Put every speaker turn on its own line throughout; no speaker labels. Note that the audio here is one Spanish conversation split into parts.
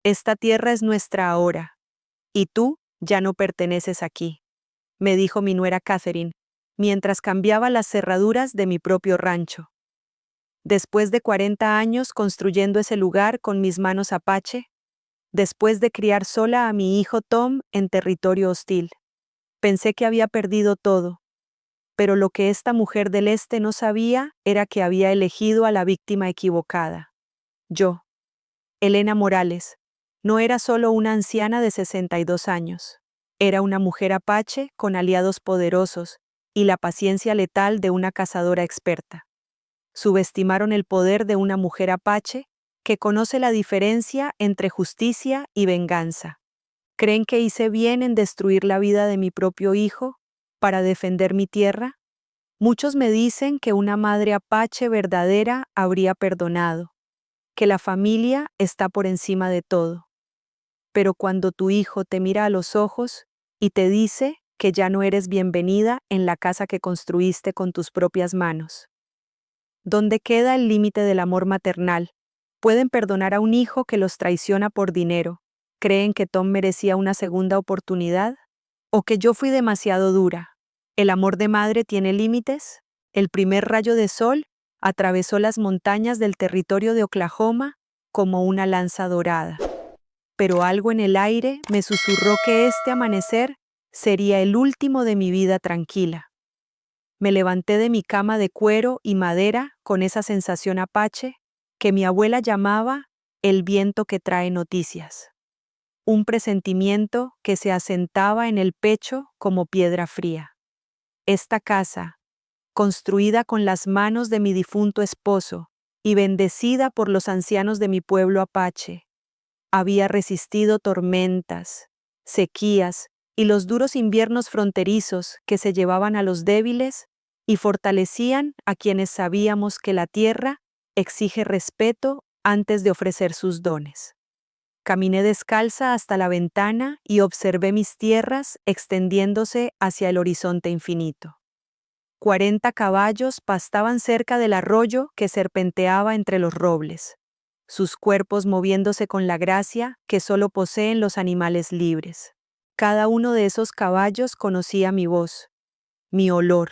Esta tierra es nuestra ahora, y tú ya no perteneces aquí, me dijo mi nuera Catherine, mientras cambiaba las cerraduras de mi propio rancho. Después de 40 años construyendo ese lugar con mis manos apache, después de criar sola a mi hijo Tom en territorio hostil, pensé que había perdido todo, pero lo que esta mujer del Este no sabía era que había elegido a la víctima equivocada. Yo, Elena Morales, no era solo una anciana de 62 años. Era una mujer apache con aliados poderosos y la paciencia letal de una cazadora experta. Subestimaron el poder de una mujer apache que conoce la diferencia entre justicia y venganza. ¿Creen que hice bien en destruir la vida de mi propio hijo para defender mi tierra? Muchos me dicen que una madre apache verdadera habría perdonado, que la familia está por encima de todo. Pero cuando tu hijo te mira a los ojos y te dice que ya no eres bienvenida en la casa que construiste con tus propias manos. ¿Dónde queda el límite del amor maternal? Pueden perdonar a un hijo que los traiciona por dinero. ¿Creen que Tom merecía una segunda oportunidad? ¿O que yo fui demasiado dura? ¿El amor de madre tiene límites? El primer rayo de sol atravesó las montañas del territorio de Oklahoma como una lanza dorada. Pero algo en el aire me susurró que este amanecer sería el último de mi vida tranquila. Me levanté de mi cama de cuero y madera con esa sensación apache que mi abuela llamaba el viento que trae noticias. Un presentimiento que se asentaba en el pecho como piedra fría. Esta casa, construida con las manos de mi difunto esposo y bendecida por los ancianos de mi pueblo apache, había resistido tormentas, sequías y los duros inviernos fronterizos que se llevaban a los débiles y fortalecían a quienes sabíamos que la tierra exige respeto antes de ofrecer sus dones. Caminé descalza hasta la ventana y observé mis tierras extendiéndose hacia el horizonte infinito. 40 caballos pastaban cerca del arroyo que serpenteaba entre los robles, sus cuerpos moviéndose con la gracia que solo poseen los animales libres. Cada uno de esos caballos conocía mi voz, mi olor,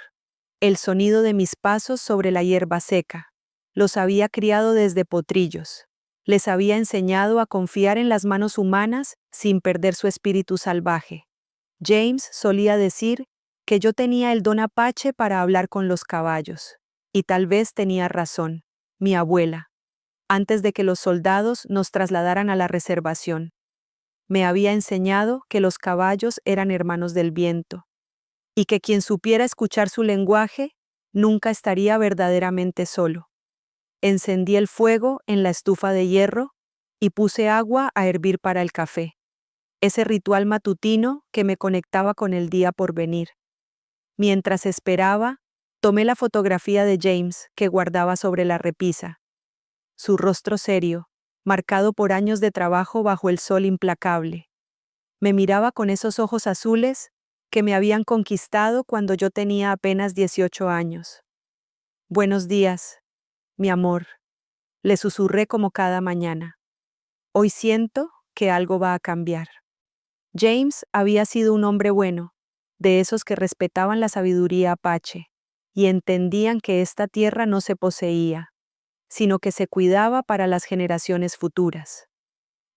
el sonido de mis pasos sobre la hierba seca. Los había criado desde potrillos. Les había enseñado a confiar en las manos humanas sin perder su espíritu salvaje. James solía decir que yo tenía el don apache para hablar con los caballos. Y tal vez tenía razón, mi abuela, antes de que los soldados nos trasladaran a la reservación. Me había enseñado que los caballos eran hermanos del viento, y que quien supiera escuchar su lenguaje nunca estaría verdaderamente solo. Encendí el fuego en la estufa de hierro y puse agua a hervir para el café, ese ritual matutino que me conectaba con el día por venir. Mientras esperaba, tomé la fotografía de James que guardaba sobre la repisa. Su rostro serio, marcado por años de trabajo bajo el sol implacable. Me miraba con esos ojos azules que me habían conquistado cuando yo tenía apenas 18 años. Buenos días, mi amor, le susurré como cada mañana. Hoy siento que algo va a cambiar. James había sido un hombre bueno, de esos que respetaban la sabiduría apache, y entendían que esta tierra no se poseía, sino que se cuidaba para las generaciones futuras.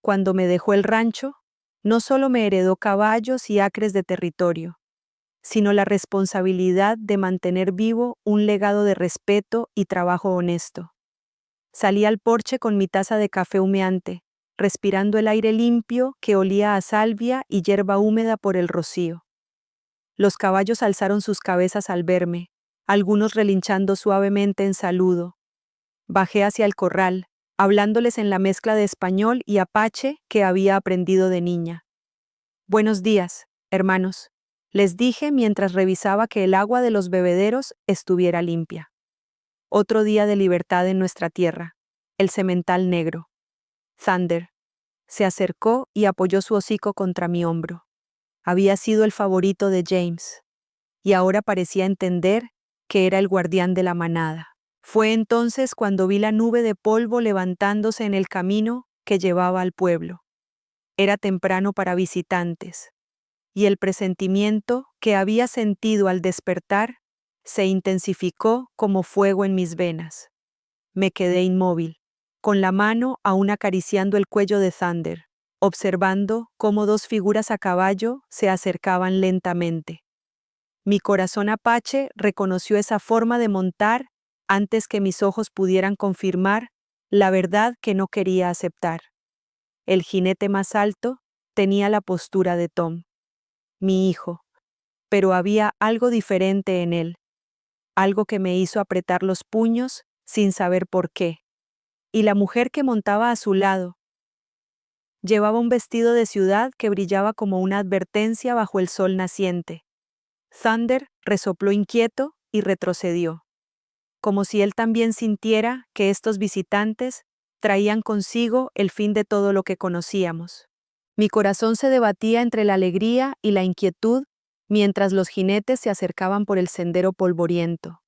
Cuando me dejó el rancho, no solo me heredó caballos y acres de territorio, sino la responsabilidad de mantener vivo un legado de respeto y trabajo honesto. Salí al porche con mi taza de café humeante, respirando el aire limpio que olía a salvia y hierba húmeda por el rocío. Los caballos alzaron sus cabezas al verme, algunos relinchando suavemente en saludo. Bajé hacia el corral, hablándoles en la mezcla de español y apache que había aprendido de niña. Buenos días, hermanos, les dije mientras revisaba que el agua de los bebederos estuviera limpia. Otro día de libertad en nuestra tierra, el semental negro. Thunder se acercó y apoyó su hocico contra mi hombro. Había sido el favorito de James, y ahora parecía entender que era el guardián de la manada. Fue entonces cuando vi la nube de polvo levantándose en el camino que llevaba al pueblo. Era temprano para visitantes, y el presentimiento que había sentido al despertar se intensificó como fuego en mis venas. Me quedé inmóvil, con la mano aún acariciando el cuello de Thunder, observando cómo dos figuras a caballo se acercaban lentamente. Mi corazón apache reconoció esa forma de montar antes que mis ojos pudieran confirmar la verdad que no quería aceptar. El jinete más alto tenía la postura de Tom, mi hijo, pero había algo diferente en él, algo que me hizo apretar los puños sin saber por qué. Y la mujer que montaba a su lado llevaba un vestido de ciudad que brillaba como una advertencia bajo el sol naciente. Thunder resopló inquieto y retrocedió, como si él también sintiera que estos visitantes traían consigo el fin de todo lo que conocíamos. Mi corazón se debatía entre la alegría y la inquietud mientras los jinetes se acercaban por el sendero polvoriento.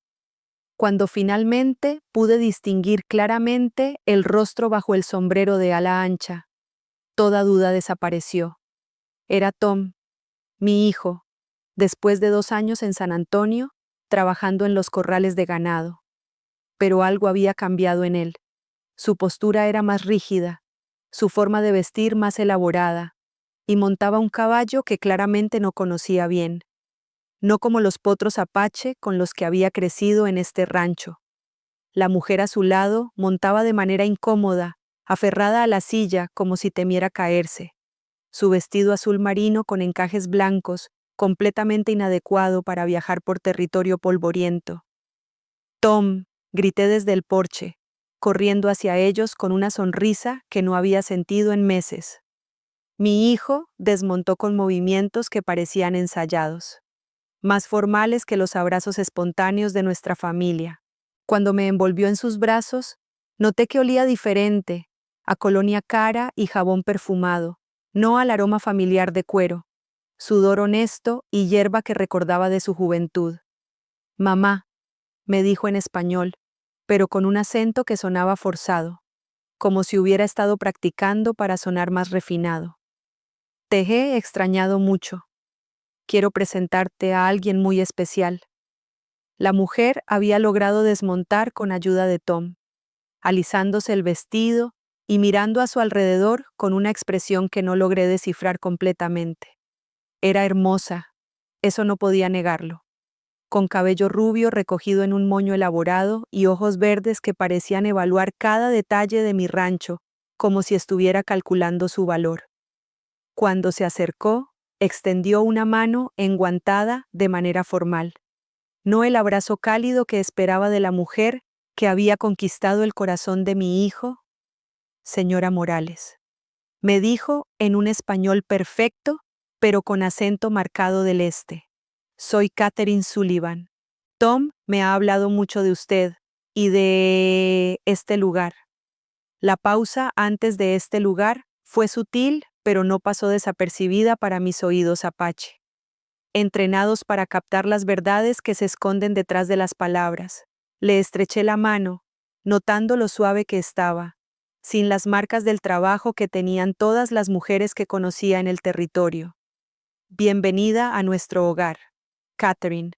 Cuando finalmente pude distinguir claramente el rostro bajo el sombrero de ala ancha, toda duda desapareció. Era Tom, mi hijo, después de 2 años en San Antonio, trabajando en los corrales de ganado. Pero algo había cambiado en él. Su postura era más rígida, su forma de vestir más elaborada, y montaba un caballo que claramente no conocía bien, no como los potros apache con los que había crecido en este rancho. La mujer a su lado montaba de manera incómoda, aferrada a la silla como si temiera caerse. Su vestido azul marino con encajes blancos, completamente inadecuado para viajar por territorio polvoriento. «Tom», grité desde el porche, corriendo hacia ellos con una sonrisa que no había sentido en meses. Mi hijo desmontó con movimientos que parecían ensayados, más formales que los abrazos espontáneos de nuestra familia. Cuando me envolvió en sus brazos, noté que olía diferente, a colonia cara y jabón perfumado, no al aroma familiar de cuero, sudor honesto y hierba que recordaba de su juventud. «Mamá», me dijo en español, pero con un acento que sonaba forzado, como si hubiera estado practicando para sonar más refinado. «Te he extrañado mucho. Quiero presentarte a alguien muy especial». La mujer había logrado desmontar con ayuda de Tom, alisándose el vestido y mirando a su alrededor con una expresión que no logré descifrar completamente. Era hermosa, eso no podía negarlo, con cabello rubio recogido en un moño elaborado y ojos verdes que parecían evaluar cada detalle de mi rancho, como si estuviera calculando su valor. Cuando se acercó, extendió una mano enguantada de manera formal. No el abrazo cálido que esperaba de la mujer que había conquistado el corazón de mi hijo. «Señora Morales», me dijo en un español perfecto, pero con acento marcado del este. «Soy Catherine Sullivan. Tom me ha hablado mucho de usted y de este lugar». La pausa antes de este lugar fue sutil, pero no pasó desapercibida para mis oídos apache, entrenados para captar las verdades que se esconden detrás de las palabras. Le estreché la mano, notando lo suave que estaba, sin las marcas del trabajo que tenían todas las mujeres que conocía en el territorio. «Bienvenida a nuestro hogar, Catherine»,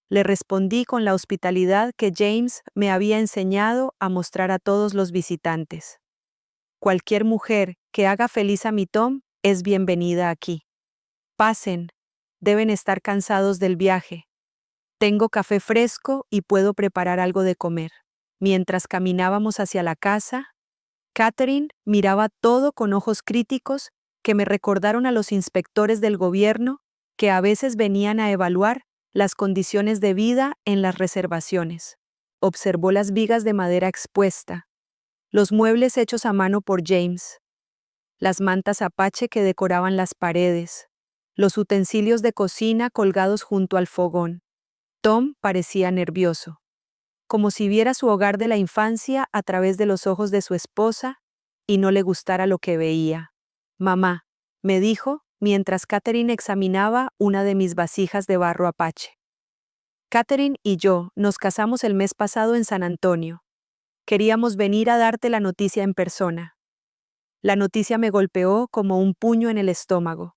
le respondí con la hospitalidad que James me había enseñado a mostrar a todos los visitantes. «Cualquier mujer que haga feliz a mi Tom es bienvenida aquí. Pasen, deben estar cansados del viaje. Tengo café fresco y puedo preparar algo de comer». Mientras caminábamos hacia la casa, Catherine miraba todo con ojos críticos que me recordaron a los inspectores del gobierno que a veces venían a evaluar las condiciones de vida en las reservaciones. Observó las vigas de madera expuesta, los muebles hechos a mano por James, las mantas apache que decoraban las paredes, los utensilios de cocina colgados junto al fogón. Tom parecía nervioso, como si viera su hogar de la infancia a través de los ojos de su esposa y no le gustara lo que veía. «Mamá», me dijo mientras Catherine examinaba una de mis vasijas de barro apache. «Catherine y yo nos casamos el mes pasado en San Antonio. Queríamos venir a darte la noticia en persona». La noticia me golpeó como un puño en el estómago.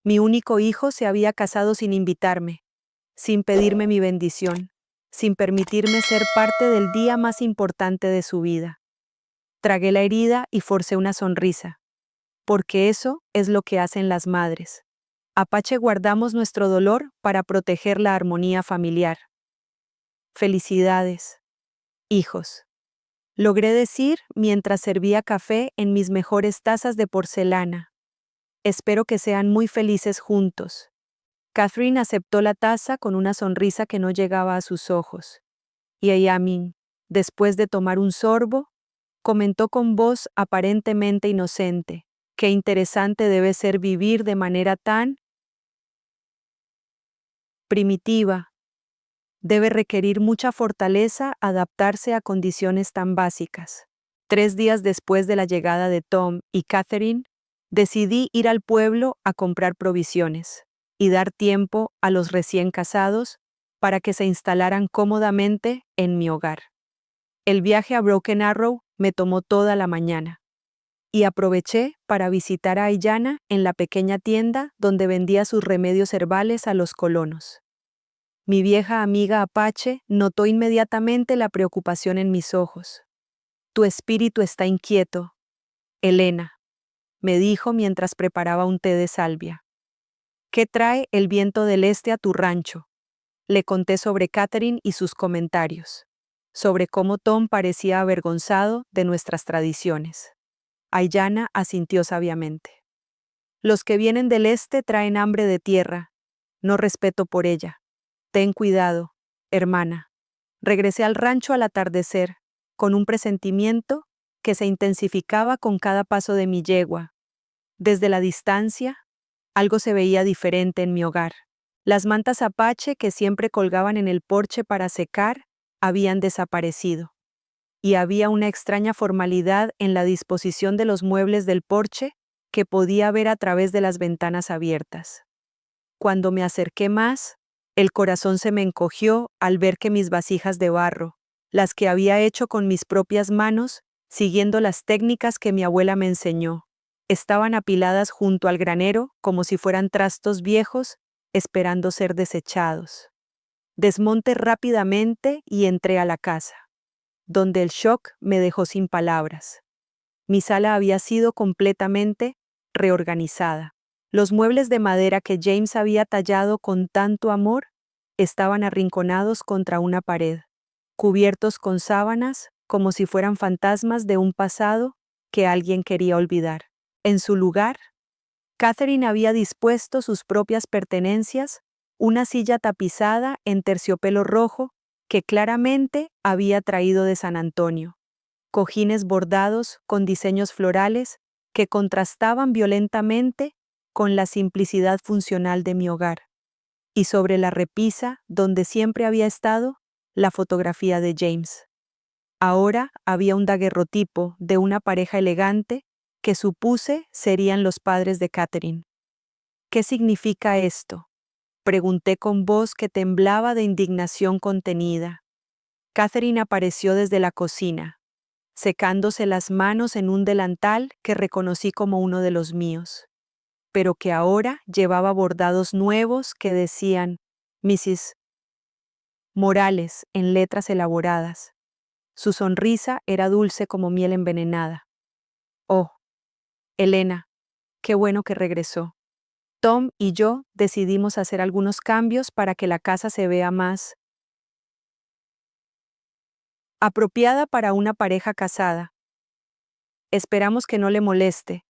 Mi único hijo se había casado sin invitarme, sin pedirme mi bendición, sin permitirme ser parte del día más importante de su vida. Tragué la herida y forcé una sonrisa, porque eso es lo que hacen las madres. Apache guardamos nuestro dolor para proteger la armonía familiar. Felicidades, hijos. Logré decir mientras servía café en mis mejores tazas de porcelana. Espero que sean muy felices juntos. Catherine aceptó la taza con una sonrisa que no llegaba a sus ojos. Y Ayamin, después de tomar un sorbo, comentó con voz aparentemente inocente: «Qué interesante debe ser vivir de manera tan primitiva. Debe requerir mucha fortaleza adaptarse a condiciones tan básicas». 3 días después de la llegada de Tom y Catherine, decidí ir al pueblo a comprar provisiones y dar tiempo a los recién casados para que se instalaran cómodamente en mi hogar. El viaje a Broken Arrow me tomó toda la mañana y aproveché para visitar a Aiyana en la pequeña tienda donde vendía sus remedios herbales a los colonos. Mi vieja amiga Apache notó inmediatamente la preocupación en mis ojos. «Tu espíritu está inquieto, Elena», me dijo mientras preparaba un té de salvia. «¿Qué trae el viento del este a tu rancho?». Le conté sobre Catherine y sus comentarios, sobre cómo Tom parecía avergonzado de nuestras tradiciones. Aiyana asintió sabiamente. «Los que vienen del este traen hambre de tierra. No respeto por ella. Ten cuidado, hermana». Regresé al rancho al atardecer, con un presentimiento que se intensificaba con cada paso de mi yegua. Desde la distancia, algo se veía diferente en mi hogar. Las mantas Apache que siempre colgaban en el porche para secar habían desaparecido, y había una extraña formalidad en la disposición de los muebles del porche que podía ver a través de las ventanas abiertas. Cuando me acerqué más, el corazón se me encogió al ver que mis vasijas de barro, las que había hecho con mis propias manos, siguiendo las técnicas que mi abuela me enseñó, estaban apiladas junto al granero como si fueran trastos viejos, esperando ser desechados. Desmonté rápidamente y entré a la casa, donde el shock me dejó sin palabras. Mi sala había sido completamente reorganizada. Los muebles de madera que James había tallado con tanto amor estaban arrinconados contra una pared, cubiertos con sábanas como si fueran fantasmas de un pasado que alguien quería olvidar. En su lugar, Catherine había dispuesto sus propias pertenencias, una silla tapizada en terciopelo rojo que claramente había traído de San Antonio, cojines bordados con diseños florales que contrastaban violentamente con la simplicidad funcional de mi hogar, y sobre la repisa, donde siempre había estado, la fotografía de James. Ahora había un daguerrotipo de una pareja elegante que supuse serían los padres de Catherine. «¿Qué significa esto?», pregunté con voz que temblaba de indignación contenida. Catherine apareció desde la cocina, secándose las manos en un delantal que reconocí como uno de los míos, pero que ahora llevaba bordados nuevos que decían Mrs. Morales en letras elaboradas. Su sonrisa era dulce como miel envenenada. «Oh, Elena, qué bueno que regresó». Tom y yo decidimos hacer algunos cambios para que la casa se vea más apropiada para una pareja casada. Esperamos que no le moleste,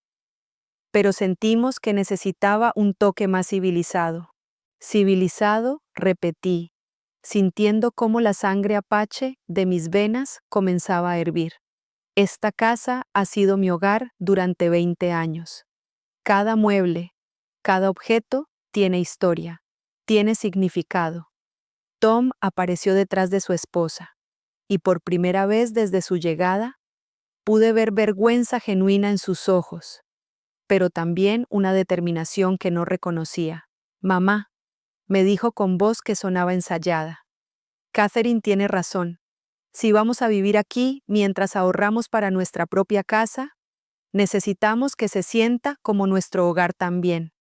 pero sentimos que necesitaba un toque más civilizado. Civilizado, repetí, sintiendo cómo la sangre apache de mis venas comenzaba a hervir. Esta casa ha sido mi hogar durante 20 años. Cada mueble, cada objeto tiene historia, tiene significado. Tom apareció detrás de su esposa, y por primera vez desde su llegada, pude ver vergüenza genuina en sus ojos, pero también una determinación que no reconocía. «Mamá», me dijo con voz que sonaba ensayada, «Catherine tiene razón. Si vamos a vivir aquí mientras ahorramos para nuestra propia casa, Necesitamos que se sienta como nuestro hogar también.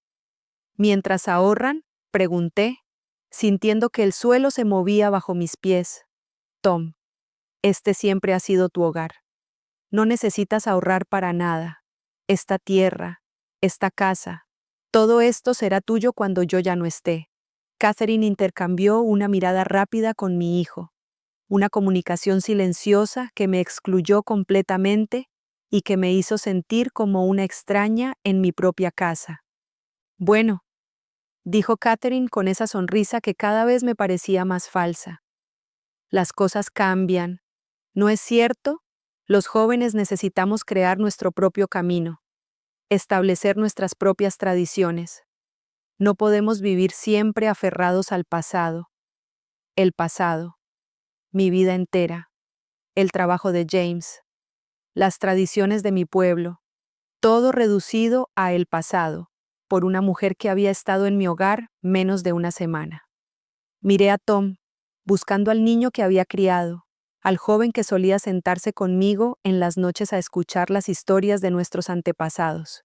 Mientras ahorran, pregunté, sintiendo que el suelo se movía bajo mis pies. Tom, este siempre ha sido tu hogar. No necesitas ahorrar para nada. Esta tierra, esta casa, todo esto será tuyo cuando yo ya no esté. Catherine intercambió una mirada rápida con mi hijo, una comunicación silenciosa que me excluyó completamente y que me hizo sentir como una extraña en mi propia casa. Bueno, dijo Catherine con esa sonrisa que cada vez me parecía más falsa. Las cosas cambian, ¿no es cierto? Los jóvenes necesitamos crear nuestro propio camino, establecer nuestras propias tradiciones. No podemos vivir siempre aferrados al pasado. El pasado, mi vida entera, el trabajo de James, las tradiciones de mi pueblo, todo reducido a el pasado, por una mujer que había estado en mi hogar menos de una semana. Miré a Tom, buscando al niño que había criado, al joven que solía sentarse conmigo en las noches a escuchar las historias de nuestros antepasados.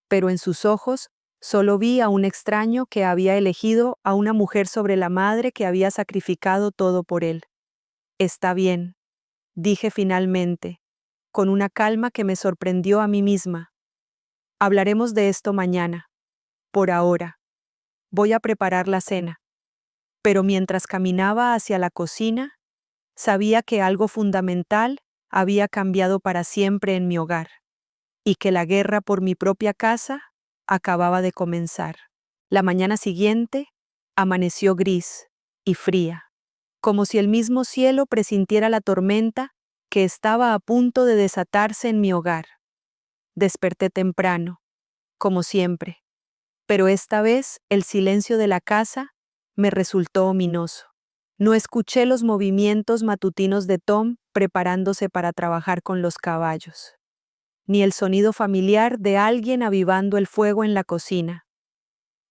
Pero en sus ojos solo vi a un extraño que había elegido a una mujer sobre la madre que había sacrificado todo por él. Está bien, dije finalmente, con una calma que me sorprendió a mí misma. Hablaremos de esto mañana. Por ahora, voy a preparar la cena. Pero mientras caminaba hacia la cocina, sabía que algo fundamental había cambiado para siempre en mi hogar, y que la guerra por mi propia casa acababa de comenzar. La mañana siguiente amaneció gris y fría, como si el mismo cielo presintiera la tormenta que estaba a punto de desatarse en mi hogar. Desperté temprano, como siempre, pero esta vez el silencio de la casa me resultó ominoso. No escuché los movimientos matutinos de Tom preparándose para trabajar con los caballos, ni el sonido familiar de alguien avivando el fuego en la cocina.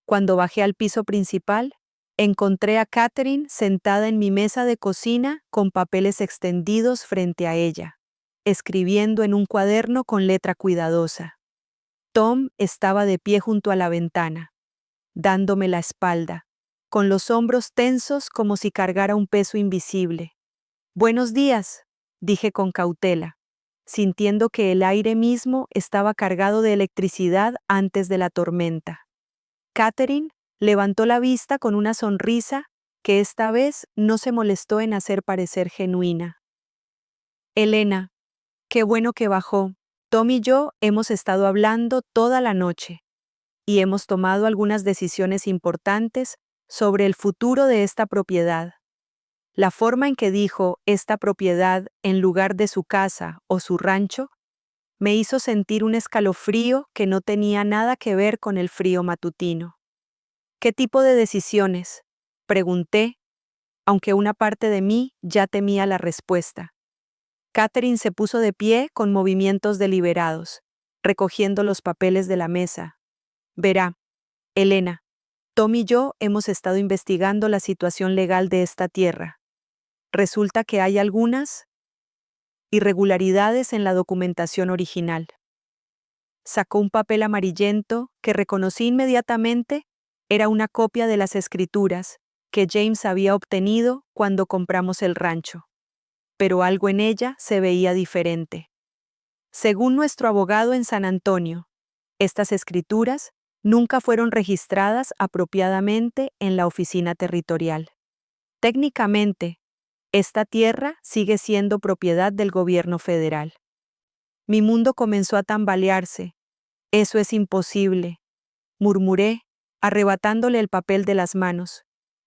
Cuando bajé al piso principal, encontré a Catherine sentada en mi mesa de cocina con papeles extendidos frente a ella, escribiendo en un cuaderno con letra cuidadosa. Tom estaba de pie junto a la ventana, dándome la espalda, con los hombros tensos como si cargara un peso invisible. «Buenos días», dije con cautela, sintiendo que el aire mismo estaba cargado de electricidad antes de la tormenta. Catherine levantó la vista con una sonrisa que esta vez no se molestó en hacer parecer genuina. «Elena, qué bueno que bajó. Tom y yo hemos estado hablando toda la noche y hemos tomado algunas decisiones importantes sobre el futuro de esta propiedad». La forma en que dijo esta propiedad en lugar de su casa o su rancho me hizo sentir un escalofrío que no tenía nada que ver con el frío matutino. «¿Qué tipo de decisiones?», pregunté, aunque una parte de mí ya temía la respuesta. Catherine se puso de pie con movimientos deliberados, recogiendo los papeles de la mesa. «Verá, Elena, Tom y yo hemos estado investigando la situación legal de esta tierra. Resulta que hay algunas irregularidades en la documentación original». Sacó un papel amarillento que reconocí inmediatamente era una copia de las escrituras que James había obtenido cuando compramos el rancho. Pero algo en ella se veía diferente. Según nuestro abogado en San Antonio, estas escrituras nunca fueron registradas apropiadamente en la oficina territorial. Técnicamente, esta tierra sigue siendo propiedad del gobierno federal. Mi mundo comenzó a tambalearse. «Eso es imposible», murmuré, arrebatándole el papel de las manos.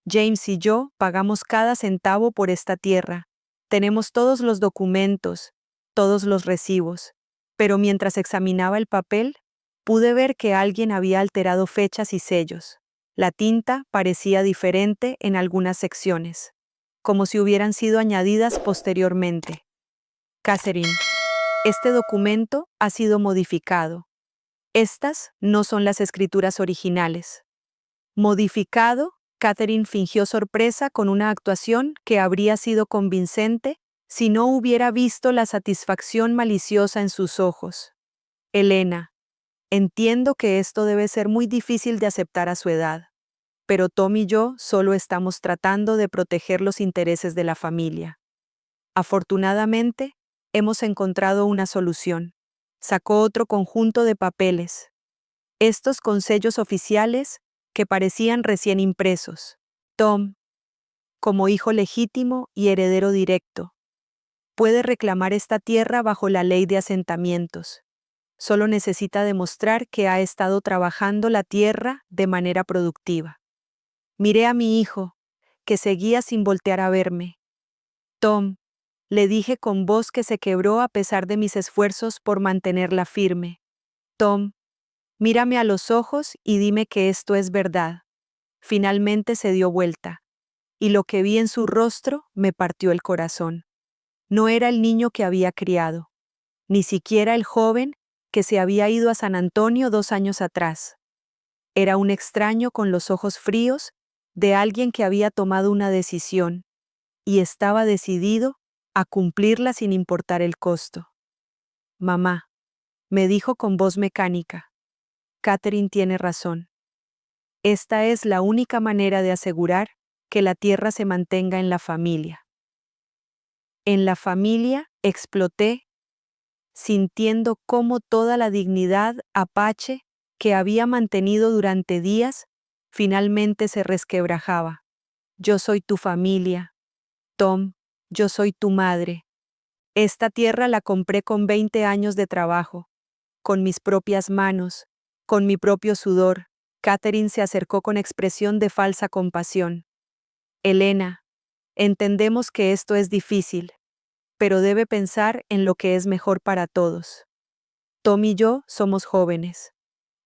«James y yo pagamos cada centavo por esta tierra. Tenemos todos los documentos, todos los recibos». Pero mientras examinaba el papel, pude ver que alguien había alterado fechas y sellos. La tinta parecía diferente en algunas secciones, como si hubieran sido añadidas posteriormente. «Catherine, este documento ha sido modificado. Estas no son las escrituras originales». «¿Modificado?», Catherine fingió sorpresa con una actuación que habría sido convincente si no hubiera visto la satisfacción maliciosa en sus ojos. Elena, entiendo que esto debe ser muy difícil de aceptar a su edad, pero Tom y yo solo estamos tratando de proteger los intereses de la familia. Afortunadamente, hemos encontrado una solución. Sacó otro conjunto de papeles, estos con sellos oficiales que parecían recién impresos. Tom, como hijo legítimo y heredero directo, puede reclamar esta tierra bajo la ley de asentamientos. Solo necesita demostrar que ha estado trabajando la tierra de manera productiva. Miré a mi hijo, que seguía sin voltear a verme. Tom, le dije con voz que se quebró a pesar de mis esfuerzos por mantenerla firme. Tom, mírame a los ojos y dime que esto es verdad. Finalmente se dio vuelta, y lo que vi en su rostro me partió el corazón. No era el niño que había criado, ni siquiera el joven que se había ido a San Antonio 2 años atrás. Era un extraño con los ojos fríos de alguien que había tomado una decisión y estaba decidido a cumplirla sin importar el costo. Mamá, me dijo con voz mecánica, Catherine tiene razón. Esta es la única manera de asegurar que la tierra se mantenga en la familia. En la familia exploté, sintiendo cómo toda la dignidad apache que había mantenido durante días finalmente se resquebrajaba. Yo soy tu familia, Tom, yo soy tu madre. Esta tierra la compré con 20 años de trabajo, con mis propias manos, con mi propio sudor. Catherine se acercó con expresión de falsa compasión. Elena, entendemos que esto es difícil, pero debe pensar en lo que es mejor para todos. Tom y yo somos jóvenes.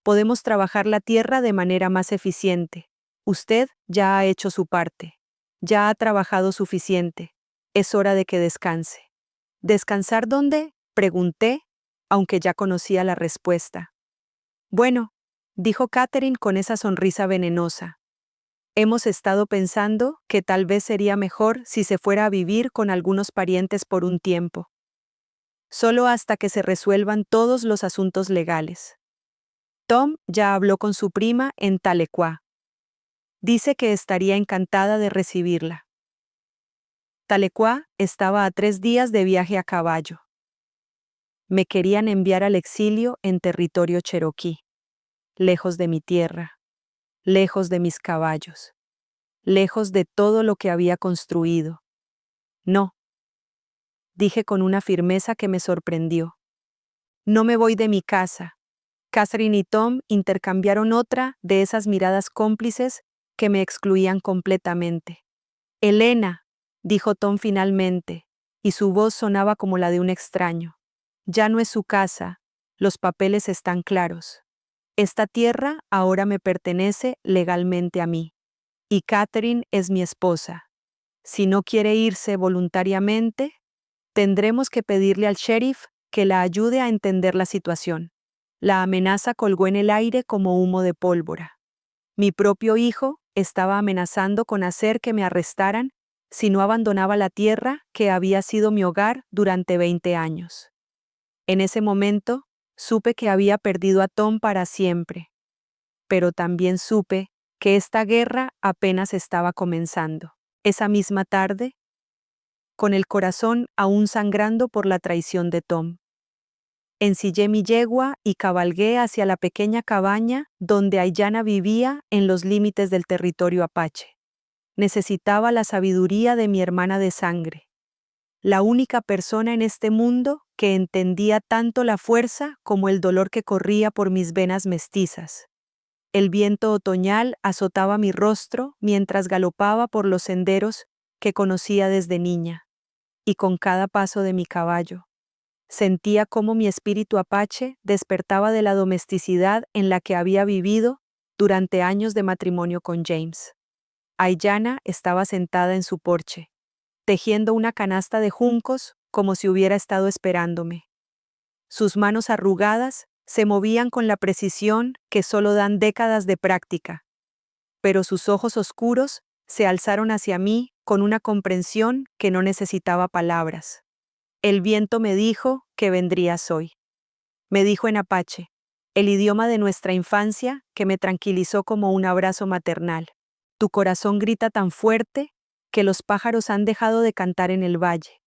Podemos trabajar la tierra de manera más eficiente. Usted ya ha hecho su parte. Ya ha trabajado suficiente. Es hora de que descanse. ¿Descansar dónde? Pregunté, aunque ya conocía la respuesta. Bueno, dijo Catherine con esa sonrisa venenosa. Hemos estado pensando que tal vez sería mejor si se fuera a vivir con algunos parientes por un tiempo. Solo hasta que se resuelvan todos los asuntos legales. Tom ya habló con su prima en Tahlequah. Dice que estaría encantada de recibirla. Tahlequah estaba a 3 días de viaje a caballo. Me querían enviar al exilio en territorio cherokee, lejos de mi tierra, lejos de mis caballos, lejos de todo lo que había construido. No, dije con una firmeza que me sorprendió. No me voy de mi casa. Catherine y Tom intercambiaron otra de esas miradas cómplices que me excluían completamente. Elena, dijo Tom finalmente, y su voz sonaba como la de un extraño. Ya no es su casa, los papeles están claros. Esta tierra ahora me pertenece legalmente a mí, y Catherine es mi esposa. Si no quiere irse voluntariamente, tendremos que pedirle al sheriff que la ayude a entender la situación. La amenaza colgó en el aire como humo de pólvora. Mi propio hijo estaba amenazando con hacer que me arrestaran si no abandonaba la tierra que había sido mi hogar durante 20 años. En ese momento, supe que había perdido a Tom para siempre, pero también supe que esta guerra apenas estaba comenzando. Esa misma tarde, con el corazón aún sangrando por la traición de Tom, ensillé mi yegua y cabalgué hacia la pequeña cabaña donde Aiyana vivía en los límites del territorio apache. Necesitaba la sabiduría de mi hermana de sangre, la única persona en este mundo que entendía tanto la fuerza como el dolor que corría por mis venas mestizas. El viento otoñal azotaba mi rostro mientras galopaba por los senderos que conocía desde niña, y con cada paso de mi caballo, sentía cómo mi espíritu apache despertaba de la domesticidad en la que había vivido durante años de matrimonio con James. Aiyana estaba sentada en su porche, tejiendo una canasta de juncos como si hubiera estado esperándome. Sus manos arrugadas se movían con la precisión que solo dan décadas de práctica, pero sus ojos oscuros se alzaron hacia mí con una comprensión que no necesitaba palabras. El viento me dijo que vendrías hoy. me dijo en apache, el idioma de nuestra infancia que me tranquilizó como un abrazo maternal. Tu corazón grita tan fuerte que los pájaros han dejado de cantar en el valle.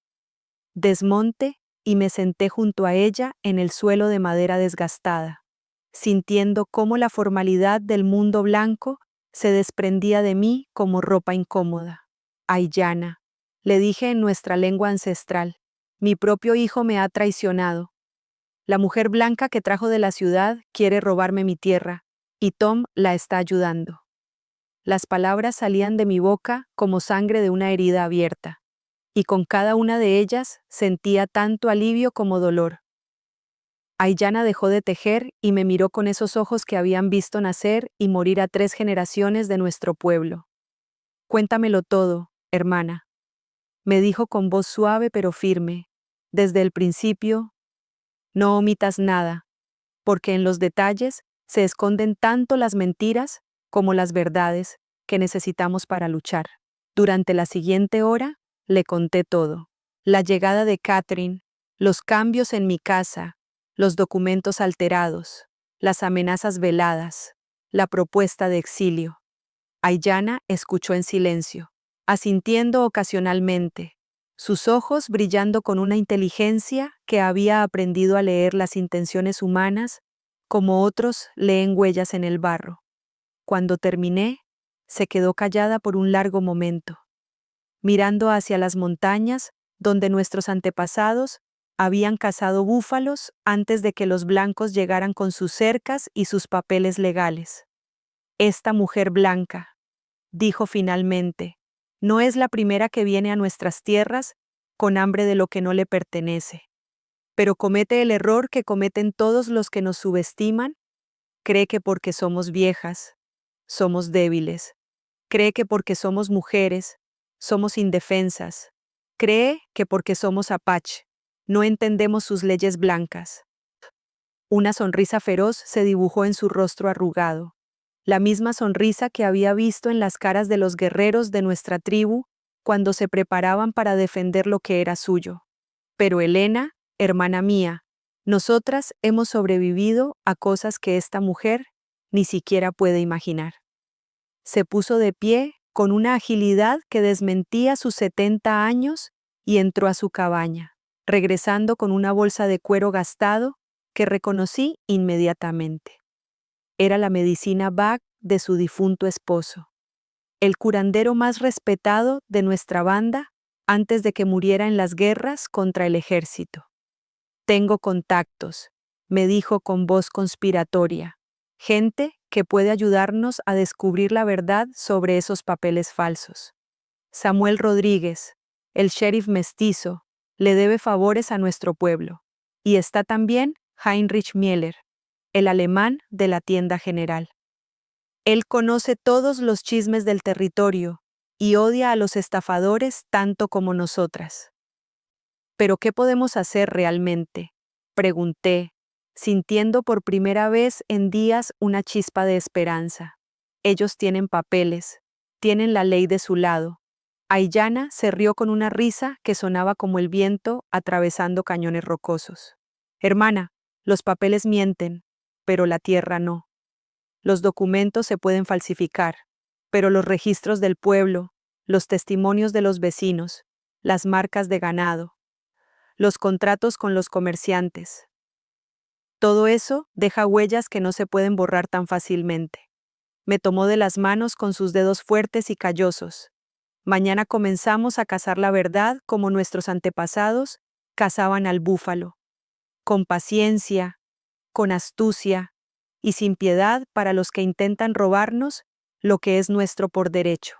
Desmonté y me senté junto a ella en el suelo de madera desgastada, sintiendo cómo la formalidad del mundo blanco se desprendía de mí como ropa incómoda. Aiyana, le dije en nuestra lengua ancestral, mi propio hijo me ha traicionado. La mujer blanca que trajo de la ciudad quiere robarme mi tierra, y Tom la está ayudando. Las palabras salían de mi boca como sangre de una herida abierta, y con cada una de ellas sentía tanto alivio como dolor. Aiyana dejó de tejer y me miró con esos ojos que habían visto nacer y morir a 3 generaciones de nuestro pueblo. Cuéntamelo todo, hermana, me dijo con voz suave pero firme. Desde el principio, no omitas nada, porque en los detalles se esconden tanto las mentiras como las verdades que necesitamos para luchar. Durante la siguiente hora, le conté todo. La llegada de Catherine, los cambios en mi casa, los documentos alterados, las amenazas veladas, la propuesta de exilio. Aiyana escuchó en silencio, asintiendo ocasionalmente, sus ojos brillando con una inteligencia que había aprendido a leer las intenciones humanas como otros leen huellas en el barro. Cuando terminé, se quedó callada por un largo momento, mirando hacia las montañas donde nuestros antepasados habían cazado búfalos antes de que los blancos llegaran con sus cercas y sus papeles legales. Esta mujer blanca, dijo finalmente, no es la primera que viene a nuestras tierras con hambre de lo que no le pertenece, pero comete el error que cometen todos los que nos subestiman. Cree que porque somos viejas, somos débiles. Cree que porque somos mujeres, somos indefensas. Cree que porque somos apache, no entendemos sus leyes blancas. Una sonrisa feroz se dibujó en su rostro arrugado, la misma sonrisa que había visto en las caras de los guerreros de nuestra tribu cuando se preparaban para defender lo que era suyo. Pero Elena, hermana mía, nosotras hemos sobrevivido a cosas que esta mujer ni siquiera puede imaginar. Se puso de pie con una agilidad que desmentía sus 70 años y entró a su cabaña, regresando con una bolsa de cuero gastado que reconocí inmediatamente. Era la medicina Bach de su difunto esposo, el curandero más respetado de nuestra banda antes de que muriera en las guerras contra el ejército. Tengo contactos, me dijo con voz conspiratoria, gente que puede ayudarnos a descubrir la verdad sobre esos papeles falsos. Samuel Rodríguez, el sheriff mestizo, le debe favores a nuestro pueblo. Y está también Heinrich Müller, el alemán de la tienda general. Él conoce todos los chismes del territorio y odia a los estafadores tanto como nosotras. ¿Pero qué podemos hacer realmente?, pregunté, sintiendo por primera vez en días una chispa de esperanza. Ellos tienen papeles, tienen la ley de su lado. Aiyana se rió con una risa que sonaba como el viento atravesando cañones rocosos. Hermana, los papeles mienten, pero la tierra no. Los documentos se pueden falsificar, pero los registros del pueblo, los testimonios de los vecinos, las marcas de ganado, los contratos con los comerciantes. Todo eso deja huellas que no se pueden borrar tan fácilmente. Me tomó de las manos con sus dedos fuertes y callosos. Mañana comenzamos a cazar la verdad como nuestros antepasados cazaban al búfalo, con paciencia, con astucia y sin piedad para los que intentan robarnos lo que es nuestro por derecho.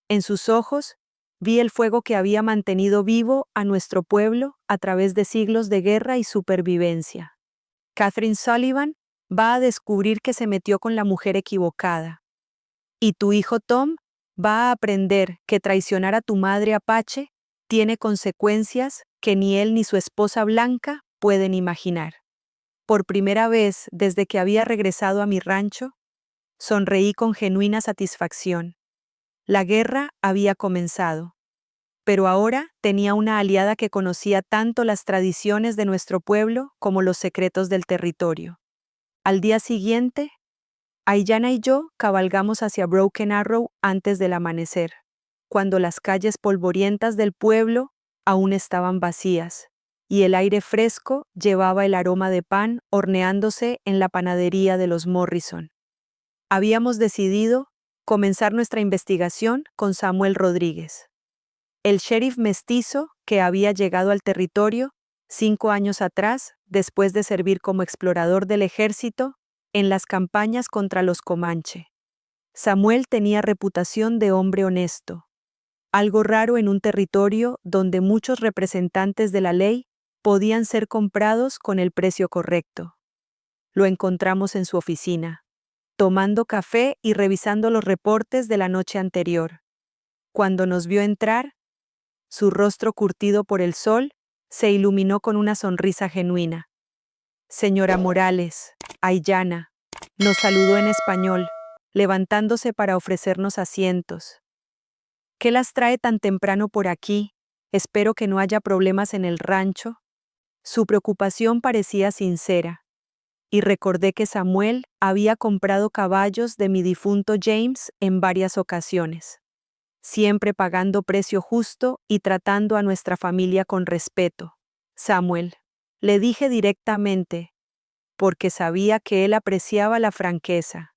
En sus ojos vi el fuego que había mantenido vivo a nuestro pueblo a través de siglos de guerra y supervivencia. Catherine Sullivan va a descubrir que se metió con la mujer equivocada. Y tu hijo Tom va a aprender que traicionar a tu madre apache tiene consecuencias que ni él ni su esposa blanca pueden imaginar. Por primera vez desde que había regresado a mi rancho, sonreí con genuina satisfacción. La guerra había comenzado, Pero ahora tenía una aliada que conocía tanto las tradiciones de nuestro pueblo como los secretos del territorio. Al día siguiente, Aiyana y yo cabalgamos hacia Broken Arrow antes del amanecer, cuando las calles polvorientas del pueblo aún estaban vacías, y el aire fresco llevaba el aroma de pan horneándose en la panadería de los Morrison. Habíamos decidido comenzar nuestra investigación con Samuel Rodríguez, el sheriff mestizo que había llegado al territorio 5 años atrás después de servir como explorador del ejército en las campañas contra los Comanche. Samuel tenía reputación de hombre honesto, algo raro en un territorio donde muchos representantes de la ley podían ser comprados con el precio correcto. Lo encontramos en su oficina, tomando café y revisando los reportes de la noche anterior. Cuando nos vio entrar, su rostro curtido por el sol se iluminó con una sonrisa genuina. Señora Morales, Aiyana, nos saludó en español, levantándose para ofrecernos asientos. ¿Qué las trae tan temprano por aquí? Espero que no haya problemas en el rancho. Su preocupación parecía sincera, y recordé que Samuel había comprado caballos de mi difunto James en varias ocasiones, siempre pagando precio justo y tratando a nuestra familia con respeto. Samuel, le dije directamente, porque sabía que él apreciaba la franqueza.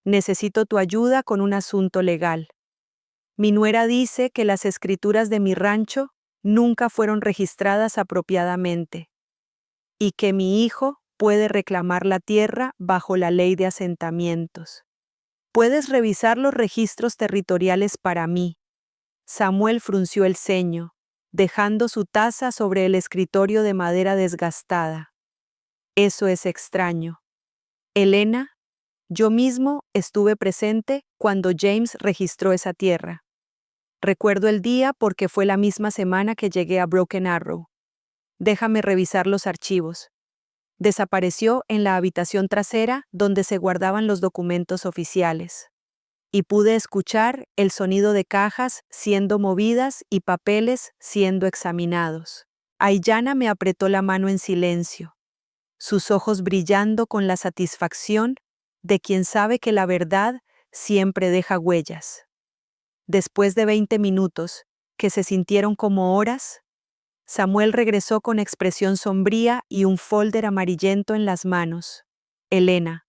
Necesito tu ayuda con un asunto legal. Mi nuera dice que las escrituras de mi rancho nunca fueron registradas apropiadamente, y que mi hijo puede reclamar la tierra bajo la ley de asentamientos. ¿Puedes revisar los registros territoriales para mí? Samuel frunció el ceño, dejando su taza sobre el escritorio de madera desgastada. Eso es extraño. Elena, yo mismo estuve presente cuando James registró esa tierra. Recuerdo el día porque fue la misma semana que llegué a Broken Arrow. Déjame revisar los archivos. Desapareció en la habitación trasera donde se guardaban los documentos oficiales. Y pude escuchar el sonido de cajas siendo movidas y papeles siendo examinados. Aiyana me apretó la mano en silencio, sus ojos brillando con la satisfacción de quien sabe que la verdad siempre deja huellas. Después de 20 minutos, que se sintieron como horas, Samuel regresó con expresión sombría y un folder amarillento en las manos. Elena,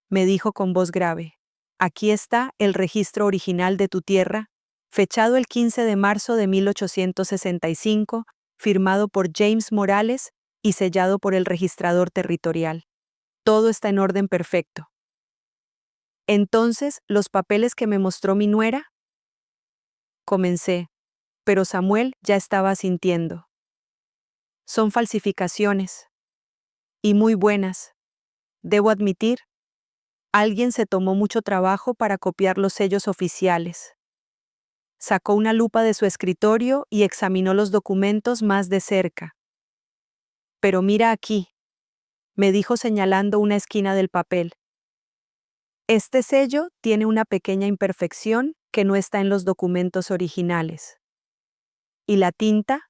me dijo con voz grave, aquí está el registro original de tu tierra, fechado el 15 de marzo de 1865, firmado por James Morales y sellado por el registrador territorial. Todo está en orden perfecto. Entonces, ¿los papeles que me mostró mi nuera? Comencé, pero Samuel ya estaba asintiendo. Son falsificaciones. Y muy buenas. Debo admitir, alguien se tomó mucho trabajo para copiar los sellos oficiales. Sacó una lupa de su escritorio y examinó los documentos más de cerca. Pero mira aquí, me dijo señalando una esquina del papel. Este sello tiene una pequeña imperfección que no está en los documentos originales. ¿Y la tinta?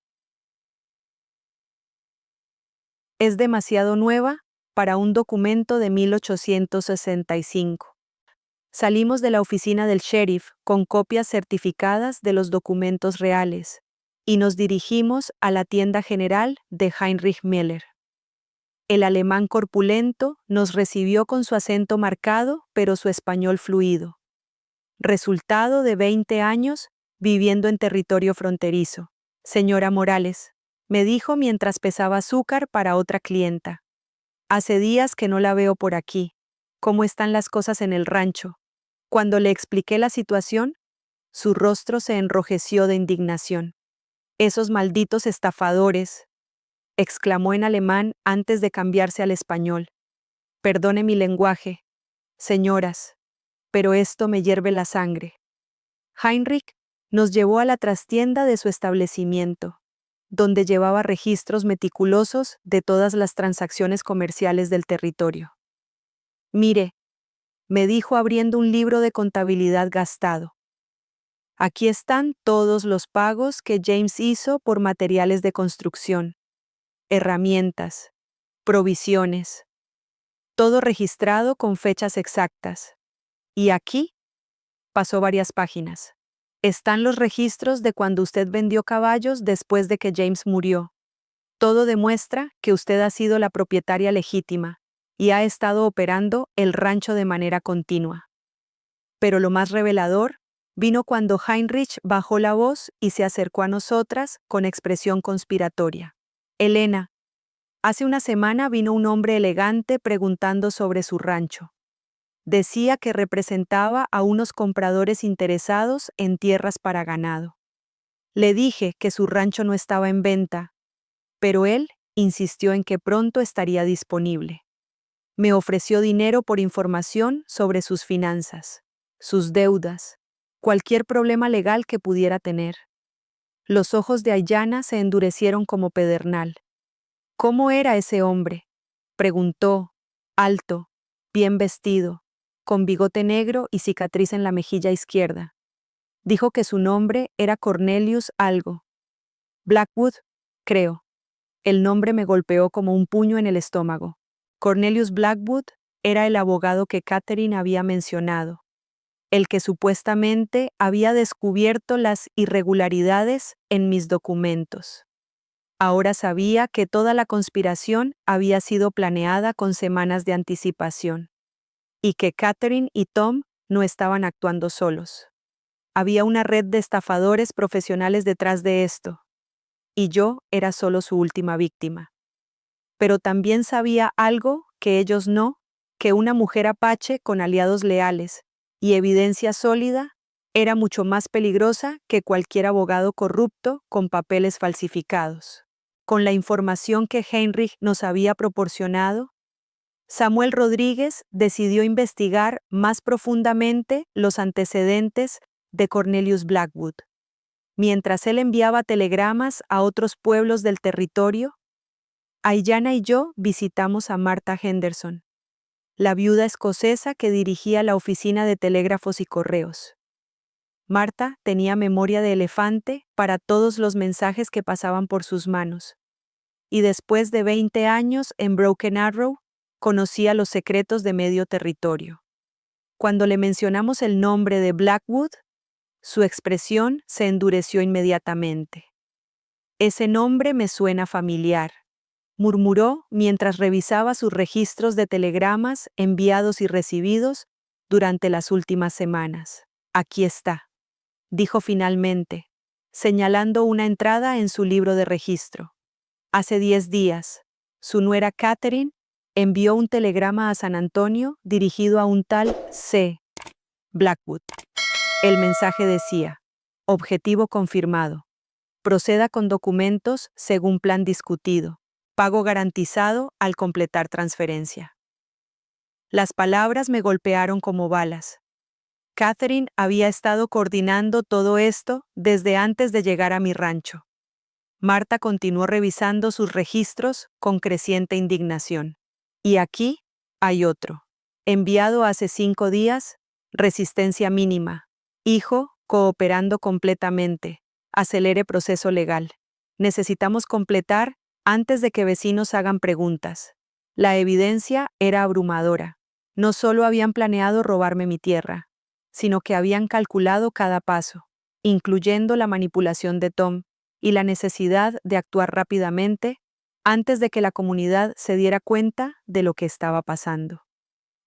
Es demasiado nueva para un documento de 1865. Salimos de la oficina del sheriff con copias certificadas de los documentos reales y nos dirigimos a la tienda general de Heinrich Miller. El alemán corpulento nos recibió con su acento marcado, pero su español fluido. Resultado de 20 años viviendo en territorio fronterizo. Señora Morales, me dijo mientras pesaba azúcar para otra clienta. Hace días que no la veo por aquí. ¿Cómo están las cosas en el rancho? Cuando le expliqué la situación, su rostro se enrojeció de indignación. Esos malditos estafadores, exclamó en alemán antes de cambiarse al español. Perdone mi lenguaje, señoras, pero esto me hierve la sangre. Heinrich nos llevó a la trastienda de su establecimiento, donde llevaba registros meticulosos de todas las transacciones comerciales del territorio. Mire, me dijo abriendo un libro de contabilidad gastado. Aquí están todos los pagos que James hizo por materiales de construcción, herramientas, provisiones, todo registrado con fechas exactas. Y aquí pasó varias páginas. Están los registros de cuando usted vendió caballos después de que James murió. Todo demuestra que usted ha sido la propietaria legítima y ha estado operando el rancho de manera continua. Pero lo más revelador vino cuando Heinrich bajó la voz y se acercó a nosotras con expresión conspiratoria. Elena, hace una semana vino un hombre elegante preguntando sobre su rancho. Decía que representaba a unos compradores interesados en tierras para ganado. Le dije que su rancho no estaba en venta, pero él insistió en que pronto estaría disponible. Me ofreció dinero por información sobre sus finanzas, sus deudas, cualquier problema legal que pudiera tener. Los ojos de Aiyana se endurecieron como pedernal. ¿Cómo era ese hombre?, preguntó, alto, bien vestido, con bigote negro y cicatriz en la mejilla izquierda. Dijo que su nombre era Cornelius algo. Blackwood, creo. El nombre me golpeó como un puño en el estómago. Cornelius Blackwood era el abogado que Catherine había mencionado, el que supuestamente había descubierto las irregularidades en mis documentos. Ahora sabía que toda la conspiración había sido planeada con semanas de anticipación, y que Catherine y Tom no estaban actuando solos. Había una red de estafadores profesionales detrás de esto, y yo era solo su última víctima. Pero también sabía algo que ellos no, que una mujer apache con aliados leales y evidencia sólida era mucho más peligrosa que cualquier abogado corrupto con papeles falsificados. Con la información que Heinrich nos había proporcionado, Samuel Rodríguez decidió investigar más profundamente los antecedentes de Cornelius Blackwood. Mientras él enviaba telegramas a otros pueblos del territorio, Aiyana y yo visitamos a Martha Henderson, la viuda escocesa que dirigía la oficina de telégrafos y correos. Martha tenía memoria de elefante para todos los mensajes que pasaban por sus manos, y después de 20 años en Broken Arrow, conocía los secretos de medio territorio. Cuando le mencionamos el nombre de Blackwood, su expresión se endureció inmediatamente. «Ese nombre me suena familiar», murmuró mientras revisaba sus registros de telegramas enviados y recibidos durante las últimas semanas. «Aquí está», dijo finalmente, señalando una entrada en su libro de registro. Hace 10 días, su nuera Catherine envió un telegrama a San Antonio dirigido a un tal C. Blackwood. El mensaje decía: objetivo confirmado. Proceda con documentos según plan discutido. Pago garantizado al completar transferencia. Las palabras me golpearon como balas. Catherine había estado coordinando todo esto desde antes de llegar a mi rancho. Martha continuó revisando sus registros con creciente indignación. Y aquí hay otro. Enviado hace 5 días, resistencia mínima. Hijo, cooperando completamente. Acelere proceso legal. Necesitamos completar antes de que vecinos hagan preguntas. La evidencia era abrumadora. No solo habían planeado robarme mi tierra, sino que habían calculado cada paso, incluyendo la manipulación de Tom y la necesidad de actuar rápidamente antes de que la comunidad se diera cuenta de lo que estaba pasando.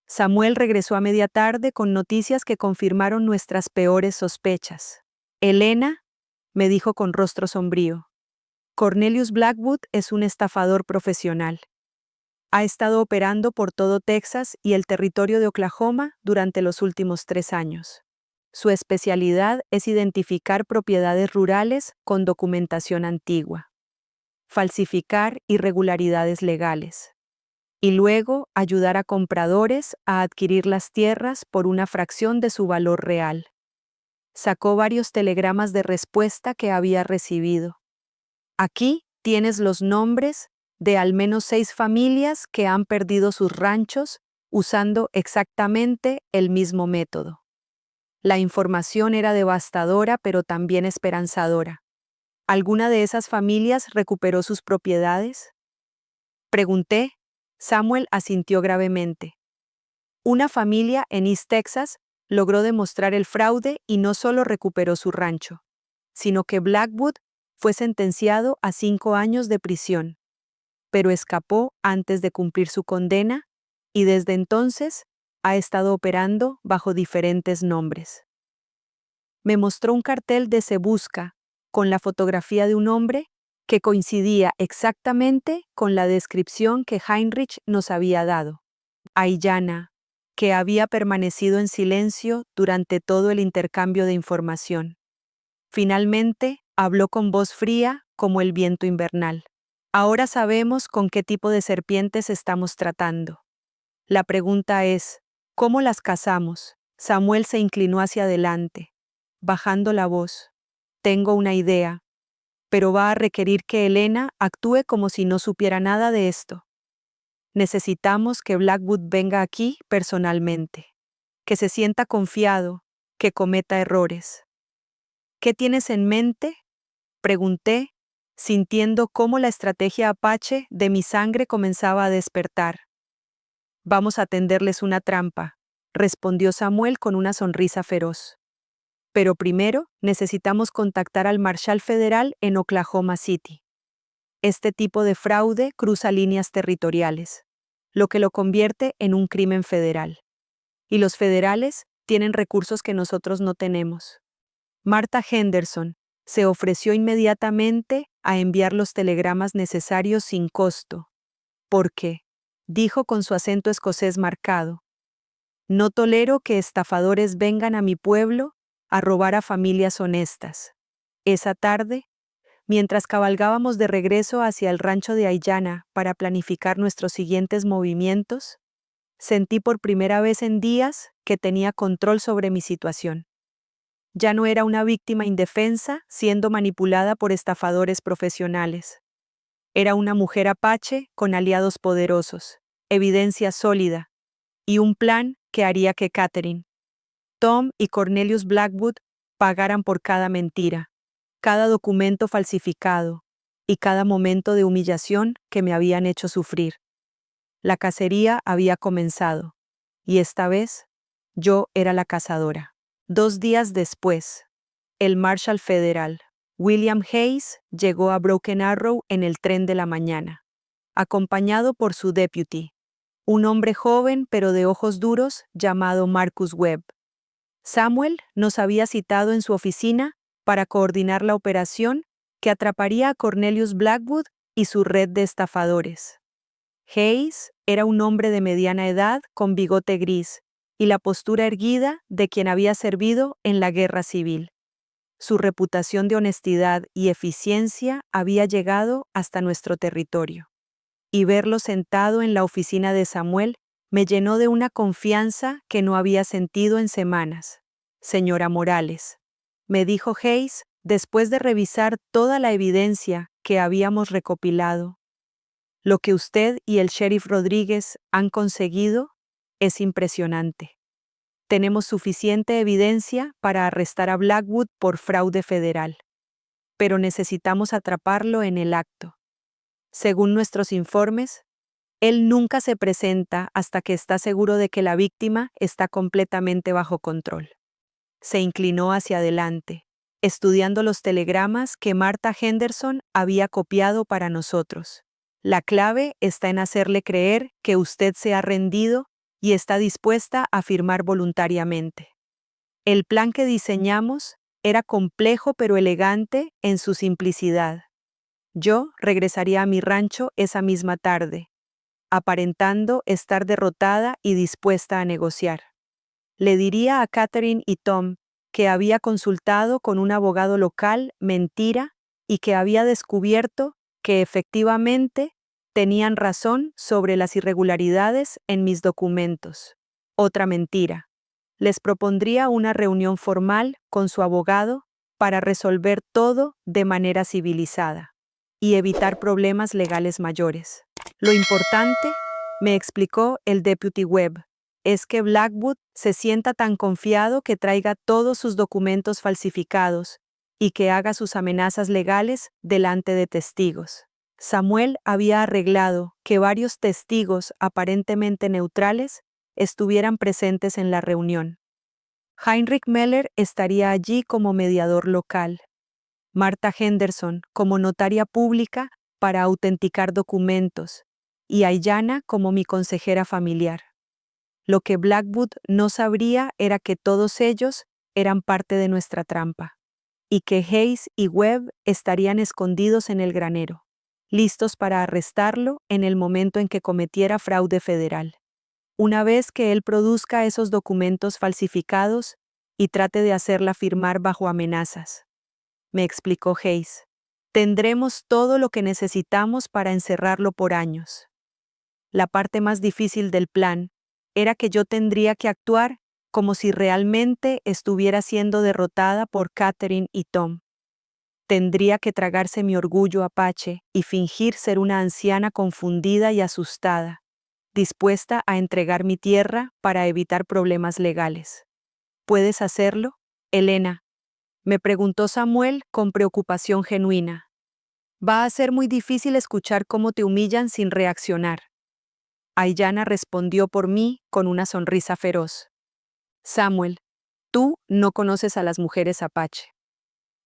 Samuel regresó a media tarde con noticias que confirmaron nuestras peores sospechas. Elena, me dijo con rostro sombrío, Cornelius Blackwood es un estafador profesional. Ha estado operando por todo Texas y el territorio de Oklahoma durante los últimos 3 años. Su especialidad es identificar propiedades rurales con documentación antigua, falsificar irregularidades legales, y luego ayudar a compradores a adquirir las tierras por una fracción de su valor real. Sacó varios telegramas de respuesta que había recibido. Aquí tienes los nombres de al menos 6 familias que han perdido sus ranchos usando exactamente el mismo método. La información era devastadora, pero también esperanzadora. ¿Alguna de esas familias recuperó sus propiedades? Pregunté. Samuel asintió gravemente. Una familia en East Texas logró demostrar el fraude y no solo recuperó su rancho, sino que Blackwood fue sentenciado a 5 años de prisión, pero escapó antes de cumplir su condena y desde entonces ha estado operando bajo diferentes nombres. Me mostró un cartel de Se Busca con la fotografía de un hombre que coincidía exactamente con la descripción que Heinrich nos había dado. Aiyana, que había permanecido en silencio durante todo el intercambio de información. Finalmente, habló con voz fría como el viento invernal. Ahora sabemos con qué tipo de serpientes estamos tratando. La pregunta es, ¿cómo las cazamos? Samuel se inclinó hacia adelante, bajando la voz. Tengo una idea, pero va a requerir que Elena actúe como si no supiera nada de esto. Necesitamos que Blackwood venga aquí personalmente, que se sienta confiado, que cometa errores. ¿Qué tienes en mente? Pregunté, sintiendo cómo la estrategia apache de mi sangre comenzaba a despertar. Vamos a tenderles una trampa, respondió Samuel con una sonrisa feroz. Pero primero necesitamos contactar al Marshal Federal en Oklahoma City. Este tipo de fraude cruza líneas territoriales, lo que lo convierte en un crimen federal. Y los federales tienen recursos que nosotros no tenemos. Martha Henderson se ofreció inmediatamente a enviar los telegramas necesarios sin costo, porque, dijo con su acento escocés marcado, no tolero que estafadores vengan a mi pueblo a robar a familias honestas. Esa tarde, mientras cabalgábamos de regreso hacia el rancho de Aiyana para planificar nuestros siguientes movimientos, sentí por primera vez en días que tenía control sobre mi situación. Ya no era una víctima indefensa siendo manipulada por estafadores profesionales. Era una mujer apache con aliados poderosos, evidencia sólida y un plan que haría que Catherine, Tom y Cornelius Blackwood pagaran por cada mentira, cada documento falsificado y cada momento de humillación que me habían hecho sufrir. La cacería había comenzado, y esta vez yo era la cazadora. 2 días después, el Marshal Federal, William Hayes, llegó a Broken Arrow en el tren de la mañana, acompañado por su deputy, un hombre joven pero de ojos duros llamado Marcus Webb. Samuel nos había citado en su oficina para coordinar la operación que atraparía a Cornelius Blackwood y su red de estafadores. Hayes era un hombre de mediana edad con bigote gris y la postura erguida de quien había servido en la guerra civil. Su reputación de honestidad y eficiencia había llegado hasta nuestro territorio. Y verlo sentado en la oficina de Samuel me llenó de una confianza que no había sentido en semanas. Señora Morales, me dijo Hayes después de revisar toda la evidencia que habíamos recopilado. Lo que usted y el sheriff Rodríguez han conseguido es impresionante. Tenemos suficiente evidencia para arrestar a Blackwood por fraude federal, pero necesitamos atraparlo en el acto. Según nuestros informes, él nunca se presenta hasta que está seguro de que la víctima está completamente bajo control. Se inclinó hacia adelante, estudiando los telegramas que Martha Henderson había copiado para nosotros. La clave está en hacerle creer que usted se ha rendido y está dispuesta a firmar voluntariamente. El plan que diseñamos era complejo pero elegante en su simplicidad. Yo regresaría a mi rancho esa misma tarde, aparentando estar derrotada y dispuesta a negociar. Le diría a Catherine y Tom que había consultado con un abogado local mentira y que había descubierto que efectivamente tenían razón sobre las irregularidades en mis documentos. Otra mentira. Les propondría una reunión formal con su abogado para resolver todo de manera civilizada y evitar problemas legales mayores. Lo importante, me explicó el deputy Webb, es que Blackwood se sienta tan confiado que traiga todos sus documentos falsificados y que haga sus amenazas legales delante de testigos. Samuel había arreglado que varios testigos aparentemente neutrales estuvieran presentes en la reunión. Heinrich Meller estaría allí como mediador local, Martha Henderson como notaria pública para autenticar documentos y Aiyana como mi consejera familiar. Lo que Blackwood no sabría era que todos ellos eran parte de nuestra trampa y que Hayes y Webb estarían escondidos en el granero, listos para arrestarlo en el momento en que cometiera fraude federal. Una vez que él produzca esos documentos falsificados y trate de hacerla firmar bajo amenazas, me explicó Hayes, tendremos todo lo que necesitamos para encerrarlo por años. La parte más difícil del plan era que yo tendría que actuar como si realmente estuviera siendo derrotada por Catherine y Tom. Tendría que tragarse mi orgullo apache y fingir ser una anciana confundida y asustada, dispuesta a entregar mi tierra para evitar problemas legales. ¿Puedes hacerlo, Elena?, me preguntó Samuel con preocupación genuina. Va a ser muy difícil escuchar cómo te humillan sin reaccionar. Aiyana respondió por mí con una sonrisa feroz. Samuel, tú no conoces a las mujeres apache.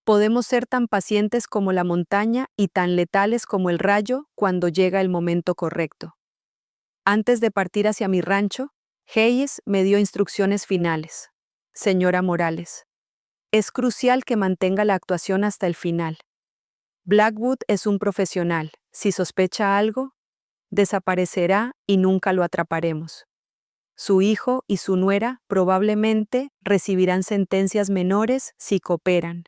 Podemos ser tan pacientes como la montaña y tan letales como el rayo cuando llega el momento correcto. Antes de partir hacia mi rancho, Hayes me dio instrucciones finales. Señora Morales, es crucial que mantenga la actuación hasta el final. Blackwood es un profesional. Si sospecha algo, desaparecerá y nunca lo atraparemos. Su hijo y su nuera probablemente recibirán sentencias menores si cooperan.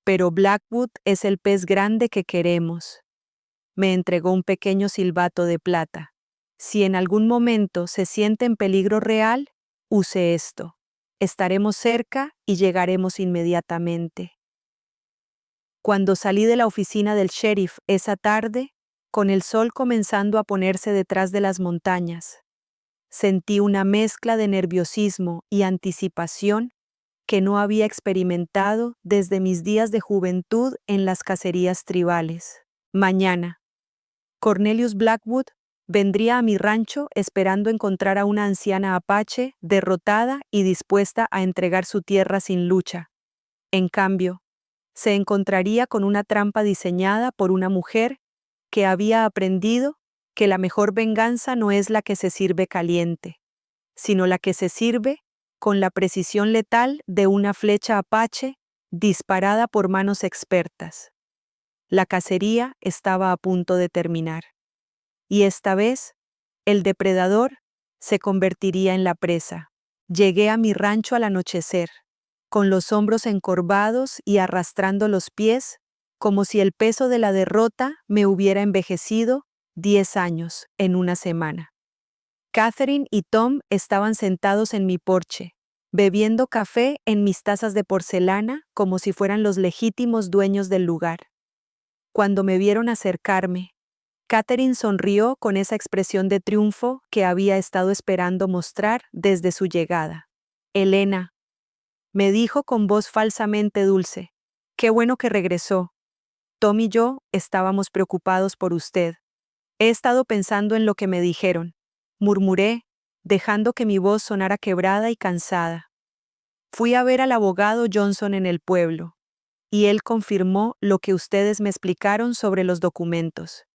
Pero Blackwood es el pez grande que queremos. Me entregó un pequeño silbato de plata. Si en algún momento se siente en peligro real, use esto. Estaremos cerca y llegaremos inmediatamente. Cuando salí de la oficina del sheriff esa tarde, con el sol comenzando a ponerse detrás de las montañas, sentí una mezcla de nerviosismo y anticipación que no había experimentado desde mis días de juventud en las cacerías tribales. Mañana, Cornelius Blackwood vendría a mi rancho esperando encontrar a una anciana apache derrotada y dispuesta a entregar su tierra sin lucha. En cambio, se encontraría con una trampa diseñada por una mujer que había aprendido que la mejor venganza no es la que se sirve caliente, sino la que se sirve con la precisión letal de una flecha apache disparada por manos expertas. La cacería estaba a punto de terminar. Y esta vez, el depredador se convertiría en la presa. Llegué a mi rancho al anochecer, con los hombros encorvados y arrastrando los pies, como si el peso de la derrota me hubiera envejecido 10 años en una semana. Catherine y Tom estaban sentados en mi porche, bebiendo café en mis tazas de porcelana como si fueran los legítimos dueños del lugar. Cuando me vieron acercarme, Catherine sonrió con esa expresión de triunfo que había estado esperando mostrar desde su llegada. Elena, me dijo con voz falsamente dulce, qué bueno que regresó. Tom y yo estábamos preocupados por usted. He estado pensando en lo que me dijeron, murmuré, dejando que mi voz sonara quebrada y cansada. Fui a ver al abogado Johnson en el pueblo, y él confirmó lo que ustedes me explicaron sobre los documentos.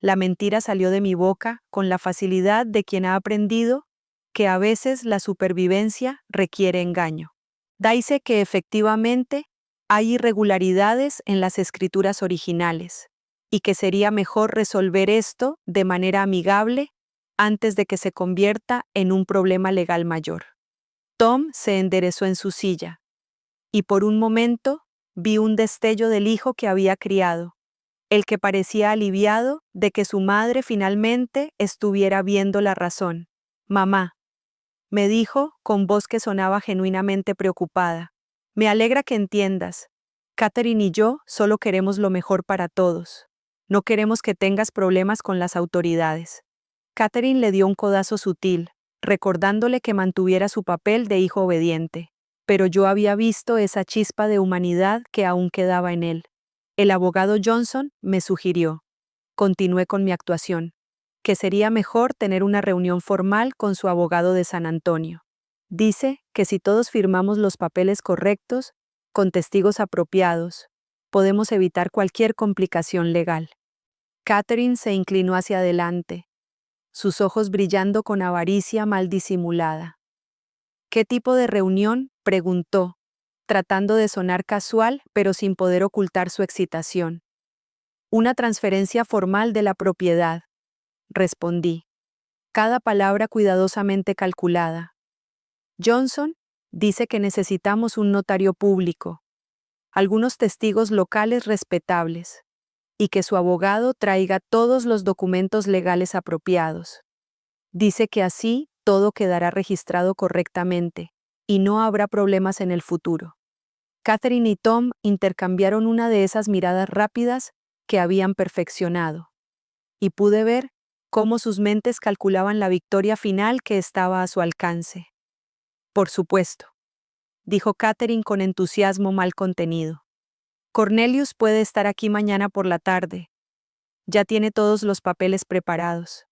La mentira salió de mi boca con la facilidad de quien ha aprendido que a veces la supervivencia requiere engaño. Dice que efectivamente hay irregularidades en las escrituras originales y que sería mejor resolver esto de manera amigable antes de que se convierta en un problema legal mayor. Tom se enderezó en su silla y por un momento vi un destello del hijo que había criado, el que parecía aliviado de que su madre finalmente estuviera viendo la razón. Mamá, me dijo con voz que sonaba genuinamente preocupada. Me alegra que entiendas. Catherine y yo solo queremos lo mejor para todos. No queremos que tengas problemas con las autoridades. Catherine le dio un codazo sutil, recordándole que mantuviera su papel de hijo obediente. Pero yo había visto esa chispa de humanidad que aún quedaba en él. El abogado Johnson me sugirió, continué con mi actuación, que sería mejor tener una reunión formal con su abogado de San Antonio. Dice que si todos firmamos los papeles correctos, con testigos apropiados, podemos evitar cualquier complicación legal. Catherine se inclinó hacia adelante, sus ojos brillando con avaricia mal disimulada. ¿Qué tipo de reunión?, preguntó, tratando de sonar casual, pero sin poder ocultar su excitación. Una transferencia formal de la propiedad, respondí, cada palabra cuidadosamente calculada. Johnson dice que necesitamos un notario público, algunos testigos locales respetables, y que su abogado traiga todos los documentos legales apropiados. Dice que así todo quedará registrado correctamente, y no habrá problemas en el futuro. Catherine y Tom intercambiaron una de esas miradas rápidas que habían perfeccionado, y pude ver cómo sus mentes calculaban la victoria final que estaba a su alcance. Por supuesto, dijo Catherine con entusiasmo mal contenido. Cornelius puede estar aquí mañana por la tarde. Ya tiene todos los papeles preparados.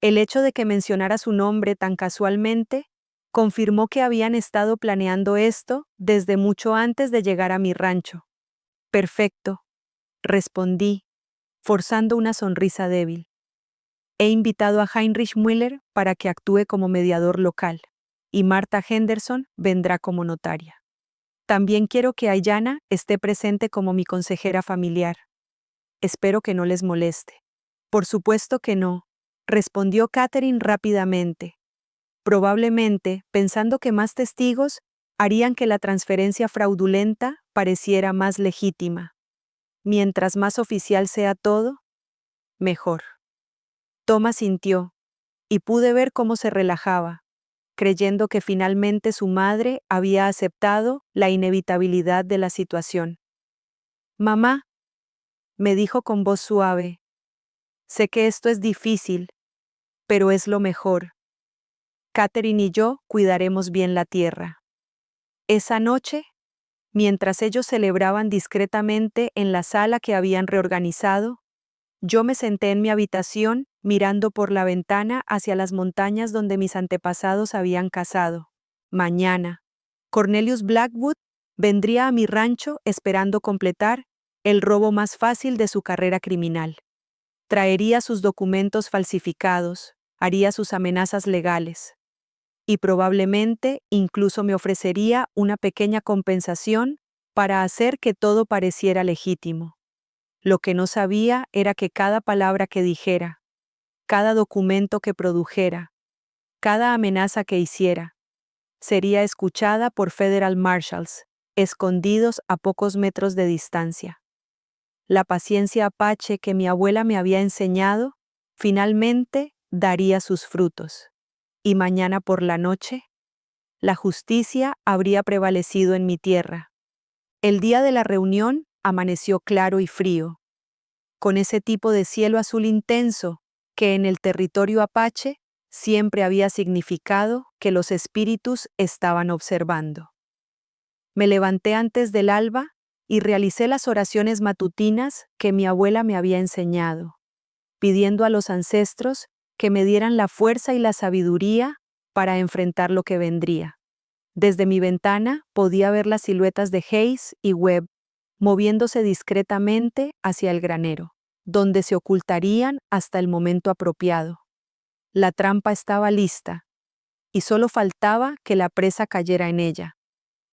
El hecho de que mencionara su nombre tan casualmente confirmó que habían estado planeando esto desde mucho antes de llegar a mi rancho. Perfecto, respondí, forzando una sonrisa débil. He invitado a Heinrich Müller para que actúe como mediador local, y Martha Henderson vendrá como notaria. También quiero que Ayanna esté presente como mi consejera familiar. Espero que no les moleste. Por supuesto que no, respondió Catherine rápidamente, probablemente pensando que más testigos harían que la transferencia fraudulenta pareciera más legítima. Mientras más oficial sea todo, mejor. Tom asintió, y pude ver cómo se relajaba, creyendo que finalmente su madre había aceptado la inevitabilidad de la situación. Mamá, me dijo con voz suave, sé que esto es difícil, pero es lo mejor. Catherine y yo cuidaremos bien la tierra. Esa noche, mientras ellos celebraban discretamente en la sala que habían reorganizado, yo me senté en mi habitación mirando por la ventana hacia las montañas donde mis antepasados habían cazado. Mañana, Cornelius Blackwood vendría a mi rancho esperando completar el robo más fácil de su carrera criminal. Traería sus documentos falsificados, haría sus amenazas legales, y probablemente incluso me ofrecería una pequeña compensación para hacer que todo pareciera legítimo. Lo que no sabía era que cada palabra que dijera, cada documento que produjera, cada amenaza que hiciera, sería escuchada por Federal Marshals, escondidos a pocos metros de distancia. La paciencia apache que mi abuela me había enseñado, finalmente daría sus frutos. Y mañana por la noche, la justicia habría prevalecido en mi tierra. El día de la reunión amaneció claro y frío, con ese tipo de cielo azul intenso que en el territorio apache siempre había significado que los espíritus estaban observando. Me levanté antes del alba y realicé las oraciones matutinas que mi abuela me había enseñado, pidiendo a los ancestros que me dieran la fuerza y la sabiduría para enfrentar lo que vendría. Desde mi ventana podía ver las siluetas de Hayes y Webb moviéndose discretamente hacia el granero, donde se ocultarían hasta el momento apropiado. La trampa estaba lista, y solo faltaba que la presa cayera en ella.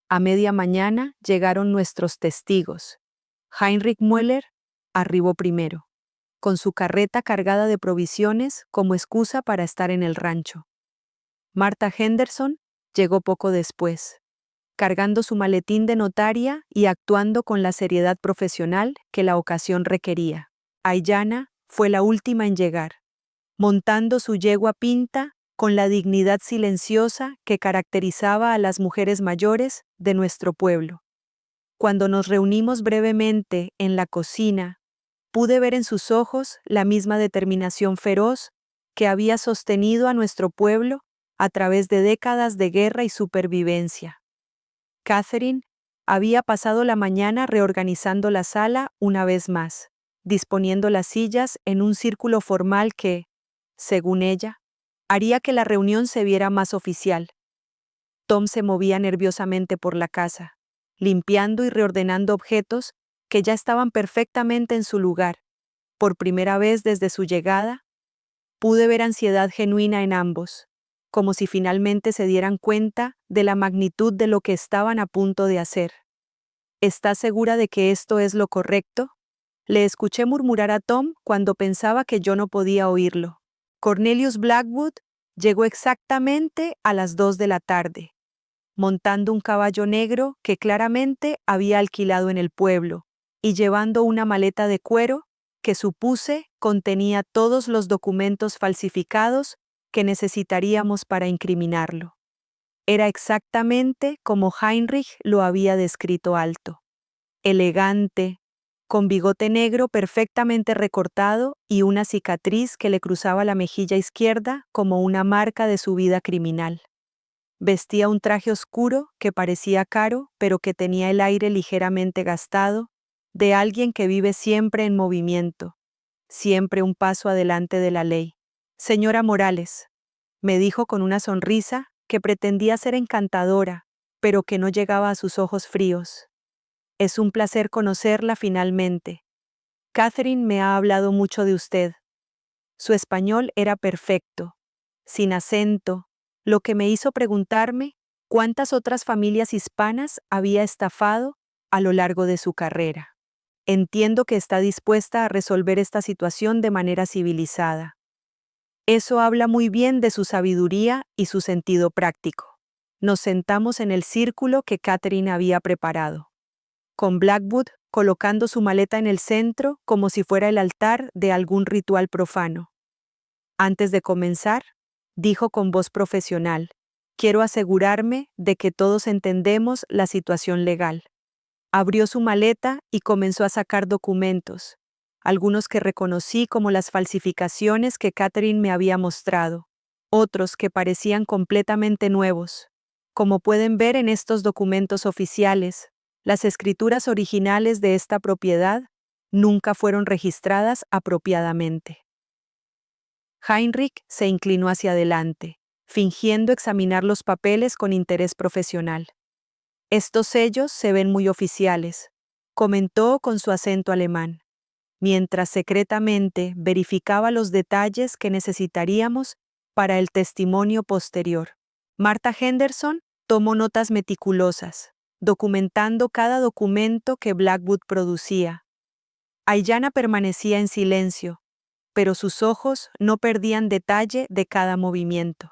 A media mañana llegaron nuestros testigos. Heinrich Müller arribó primero, con su carreta cargada de provisiones como excusa para estar en el rancho. Martha Henderson llegó poco después, cargando su maletín de notaria y actuando con la seriedad profesional que la ocasión requería. Ayanna fue la última en llegar, montando su yegua pinta con la dignidad silenciosa que caracterizaba a las mujeres mayores de nuestro pueblo. Cuando nos reunimos brevemente en la cocina, pude ver en sus ojos la misma determinación feroz que había sostenido a nuestro pueblo a través de décadas de guerra y supervivencia. Catherine había pasado la mañana reorganizando la sala una vez más, disponiendo las sillas en un círculo formal que, según ella, haría que la reunión se viera más oficial. Tom se movía nerviosamente por la casa, limpiando y reordenando objetos que ya estaban perfectamente en su lugar. Por primera vez desde su llegada, pude ver ansiedad genuina en ambos, como si finalmente se dieran cuenta de la magnitud de lo que estaban a punto de hacer. ¿Estás segura de que esto es lo correcto? Le escuché murmurar a Tom cuando pensaba que yo no podía oírlo. Cornelius Blackwood llegó exactamente a las 2 de la tarde, montando un caballo negro que claramente había alquilado en el pueblo, y llevando una maleta de cuero que supuse contenía todos los documentos falsificados que necesitaríamos para incriminarlo. Era exactamente como Heinrich lo había descrito alto. Elegante, con bigote negro perfectamente recortado y una cicatriz que le cruzaba la mejilla izquierda como una marca de su vida criminal. Vestía un traje oscuro que parecía caro, pero que tenía el aire ligeramente gastado, de alguien que vive siempre en movimiento, siempre un paso adelante de la ley. Señora Morales, me dijo con una sonrisa que pretendía ser encantadora, pero que no llegaba a sus ojos fríos. Es un placer conocerla finalmente. Catherine me ha hablado mucho de usted. Su español era perfecto, sin acento, lo que me hizo preguntarme cuántas otras familias hispanas había estafado a lo largo de su carrera. Entiendo que está dispuesta a resolver esta situación de manera civilizada. Eso habla muy bien de su sabiduría y su sentido práctico. Nos sentamos en el círculo que Catherine había preparado, con Blackwood colocando su maleta en el centro como si fuera el altar de algún ritual profano. Antes de comenzar, dijo con voz profesional, quiero asegurarme de que todos entendemos la situación legal. Abrió su maleta y comenzó a sacar documentos, algunos que reconocí como las falsificaciones que Catherine me había mostrado, otros que parecían completamente nuevos. Como pueden ver en estos documentos oficiales, las escrituras originales de esta propiedad nunca fueron registradas apropiadamente. Heinrich se inclinó hacia adelante, fingiendo examinar los papeles con interés profesional. Estos sellos se ven muy oficiales, comentó con su acento alemán, mientras secretamente verificaba los detalles que necesitaríamos para el testimonio posterior. Martha Henderson tomó notas meticulosas, documentando cada documento que Blackwood producía. Aiyana permanecía en silencio, pero sus ojos no perdían detalle de cada movimiento,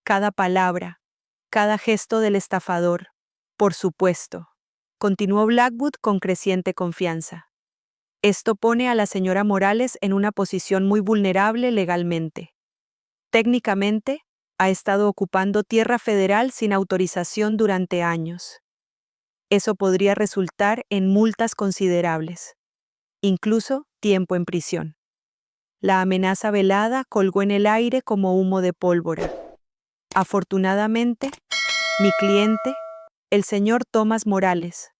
cada palabra, cada gesto del estafador. Por supuesto, continuó Blackwood con creciente confianza. Esto pone a la señora Morales en una posición muy vulnerable legalmente. Técnicamente, ha estado ocupando tierra federal sin autorización durante años. Eso podría resultar en multas considerables, incluso tiempo en prisión. La amenaza velada colgó en el aire como humo de pólvora. Afortunadamente, mi cliente, el señor Thomas Morales,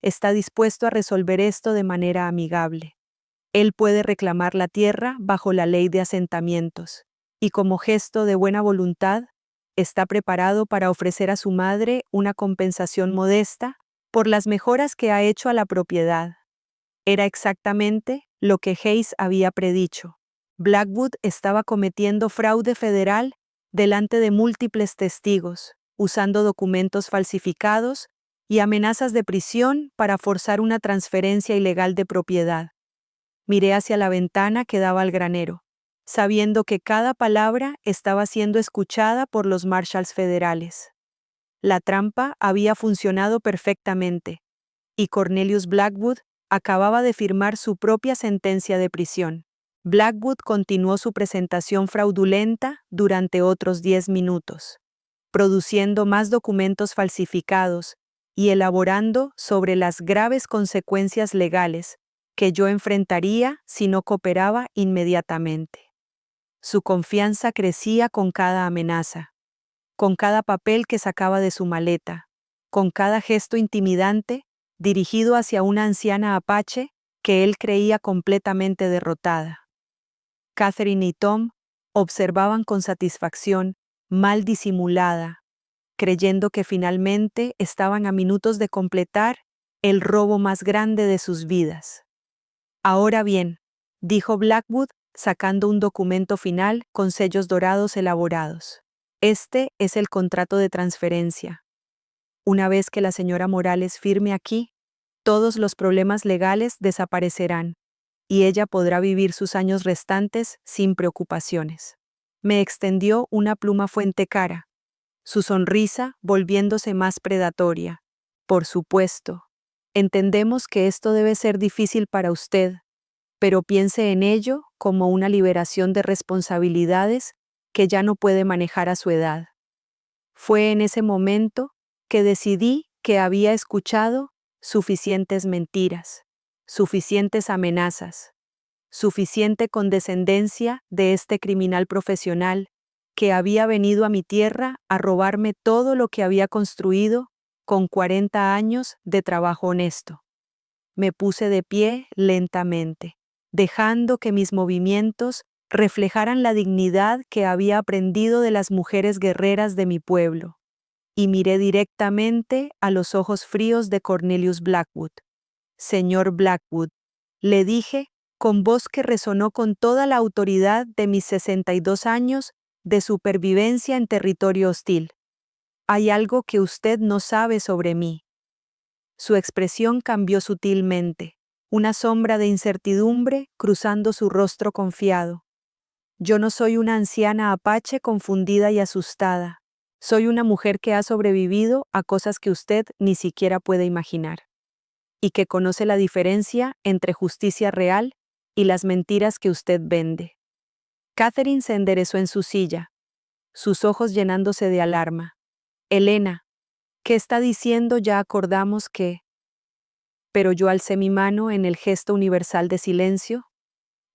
está dispuesto a resolver esto de manera amigable. Él puede reclamar la tierra bajo la ley de asentamientos, y como gesto de buena voluntad, está preparado para ofrecer a su madre una compensación modesta por las mejoras que ha hecho a la propiedad. Era exactamente lo que Hayes había predicho. Blackwood estaba cometiendo fraude federal delante de múltiples testigos, usando documentos falsificados y amenazas de prisión para forzar una transferencia ilegal de propiedad. Miré hacia la ventana que daba al granero, sabiendo que cada palabra estaba siendo escuchada por los marshals federales. La trampa había funcionado perfectamente, y Cornelius Blackwood acababa de firmar su propia sentencia de prisión. Blackwood continuó su presentación fraudulenta durante otros 10 minutos, produciendo más documentos falsificados y elaborando sobre las graves consecuencias legales que yo enfrentaría si no cooperaba inmediatamente. Su confianza crecía con cada amenaza, con cada papel que sacaba de su maleta, con cada gesto intimidante dirigido hacia una anciana apache que él creía completamente derrotada. Catherine y Tom observaban con satisfacción, mal disimulada, creyendo que finalmente estaban a minutos de completar el robo más grande de sus vidas. Ahora bien, dijo Blackwood, sacando un documento final con sellos dorados elaborados. Este es el contrato de transferencia. Una vez que la señora Morales firme aquí, todos los problemas legales desaparecerán y ella podrá vivir sus años restantes sin preocupaciones. Me extendió una pluma fuentecara, su sonrisa volviéndose más predatoria. Por supuesto, entendemos que esto debe ser difícil para usted, pero piense en ello como una liberación de responsabilidades que ya no puede manejar a su edad. Fue en ese momento que decidí que había escuchado suficientes mentiras, suficientes amenazas, suficiente condescendencia de este criminal profesional que había venido a mi tierra a robarme todo lo que había construido con 40 años de trabajo honesto. Me puse de pie lentamente, dejando que mis movimientos reflejaran la dignidad que había aprendido de las mujeres guerreras de mi pueblo, y miré directamente a los ojos fríos de Cornelius Blackwood. Señor Blackwood, le dije, con voz que resonó con toda la autoridad de mis 62 años de supervivencia en territorio hostil. Hay algo que usted no sabe sobre mí. Su expresión cambió sutilmente, una sombra de incertidumbre cruzando su rostro confiado. Yo no soy una anciana apache confundida y asustada. Soy una mujer que ha sobrevivido a cosas que usted ni siquiera puede imaginar, y que conoce la diferencia entre justicia real y las mentiras que usted vende. Catherine se enderezó en su silla, sus ojos llenándose de alarma. Elena, ¿qué está diciendo? Ya acordamos que... Pero yo alcé mi mano en el gesto universal de silencio,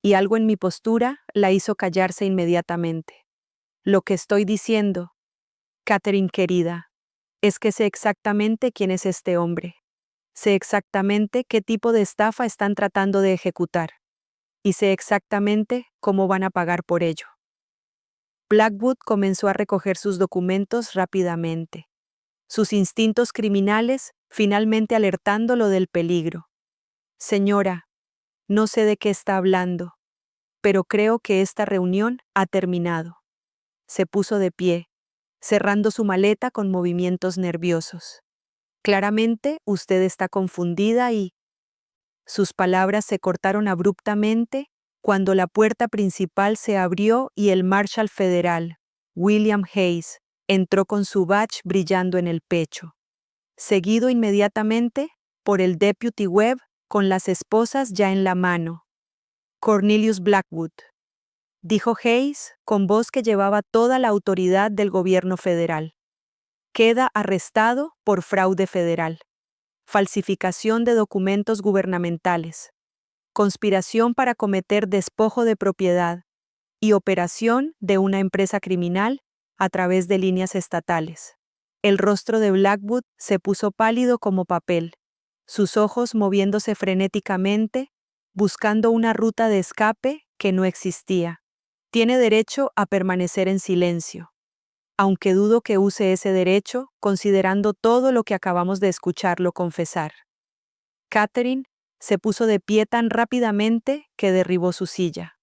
y algo en mi postura la hizo callarse inmediatamente. Lo que estoy diciendo, Catherine querida, es que sé exactamente quién es este hombre. Sé exactamente qué tipo de estafa están tratando de ejecutar. Y sé exactamente cómo van a pagar por ello. Blackwood comenzó a recoger sus documentos rápidamente, sus instintos criminales finalmente alertándolo del peligro. Señora, no sé de qué está hablando, pero creo que esta reunión ha terminado. Se puso de pie, cerrando su maleta con movimientos nerviosos. Claramente usted está confundida y... Sus palabras se cortaron abruptamente cuando la puerta principal se abrió y el Marshal federal, William Hayes, entró con su badge brillando en el pecho, seguido inmediatamente por el Deputy Webb con las esposas ya en la mano. Cornelius Blackwood, dijo Hayes con voz que llevaba toda la autoridad del gobierno federal. Queda arrestado por fraude federal, falsificación de documentos gubernamentales, conspiración para cometer despojo de propiedad y operación de una empresa criminal a través de líneas estatales. El rostro de Blackwood se puso pálido como papel, sus ojos moviéndose frenéticamente, buscando una ruta de escape que no existía. Tiene derecho a permanecer en silencio, aunque dudo que use ese derecho considerando todo lo que acabamos de escucharlo confesar. Catherine se puso de pie tan rápidamente que derribó su silla.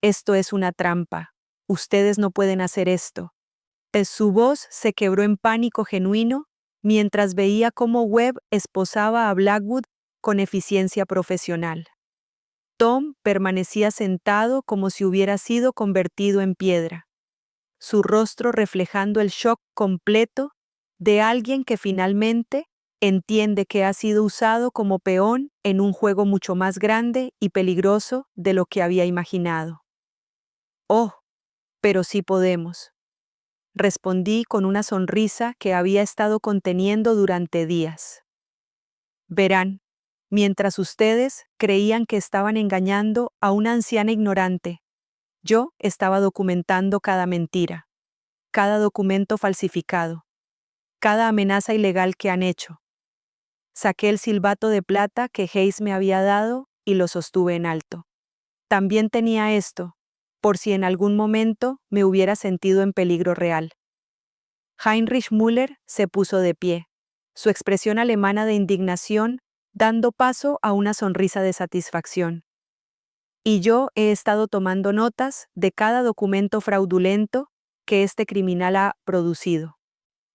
Esto es una trampa. Ustedes no pueden hacer esto. Su voz se quebró en pánico genuino mientras veía cómo Webb esposaba a Blackwood con eficiencia profesional. Tom permanecía sentado como si hubiera sido convertido en piedra, su rostro reflejando el shock completo de alguien que finalmente entiende que ha sido usado como peón en un juego mucho más grande y peligroso de lo que había imaginado. Oh, pero sí podemos, respondí con una sonrisa que había estado conteniendo durante días. Verán, mientras ustedes creían que estaban engañando a una anciana ignorante, yo estaba documentando cada mentira, cada documento falsificado, cada amenaza ilegal que han hecho. Saqué el silbato de plata que Hayes me había dado y lo sostuve en alto. También tenía esto, por si en algún momento me hubiera sentido en peligro real. Heinrich Müller se puso de pie, su expresión alemana de indignación dando paso a una sonrisa de satisfacción. Y yo he estado tomando notas de cada documento fraudulento que este criminal ha producido.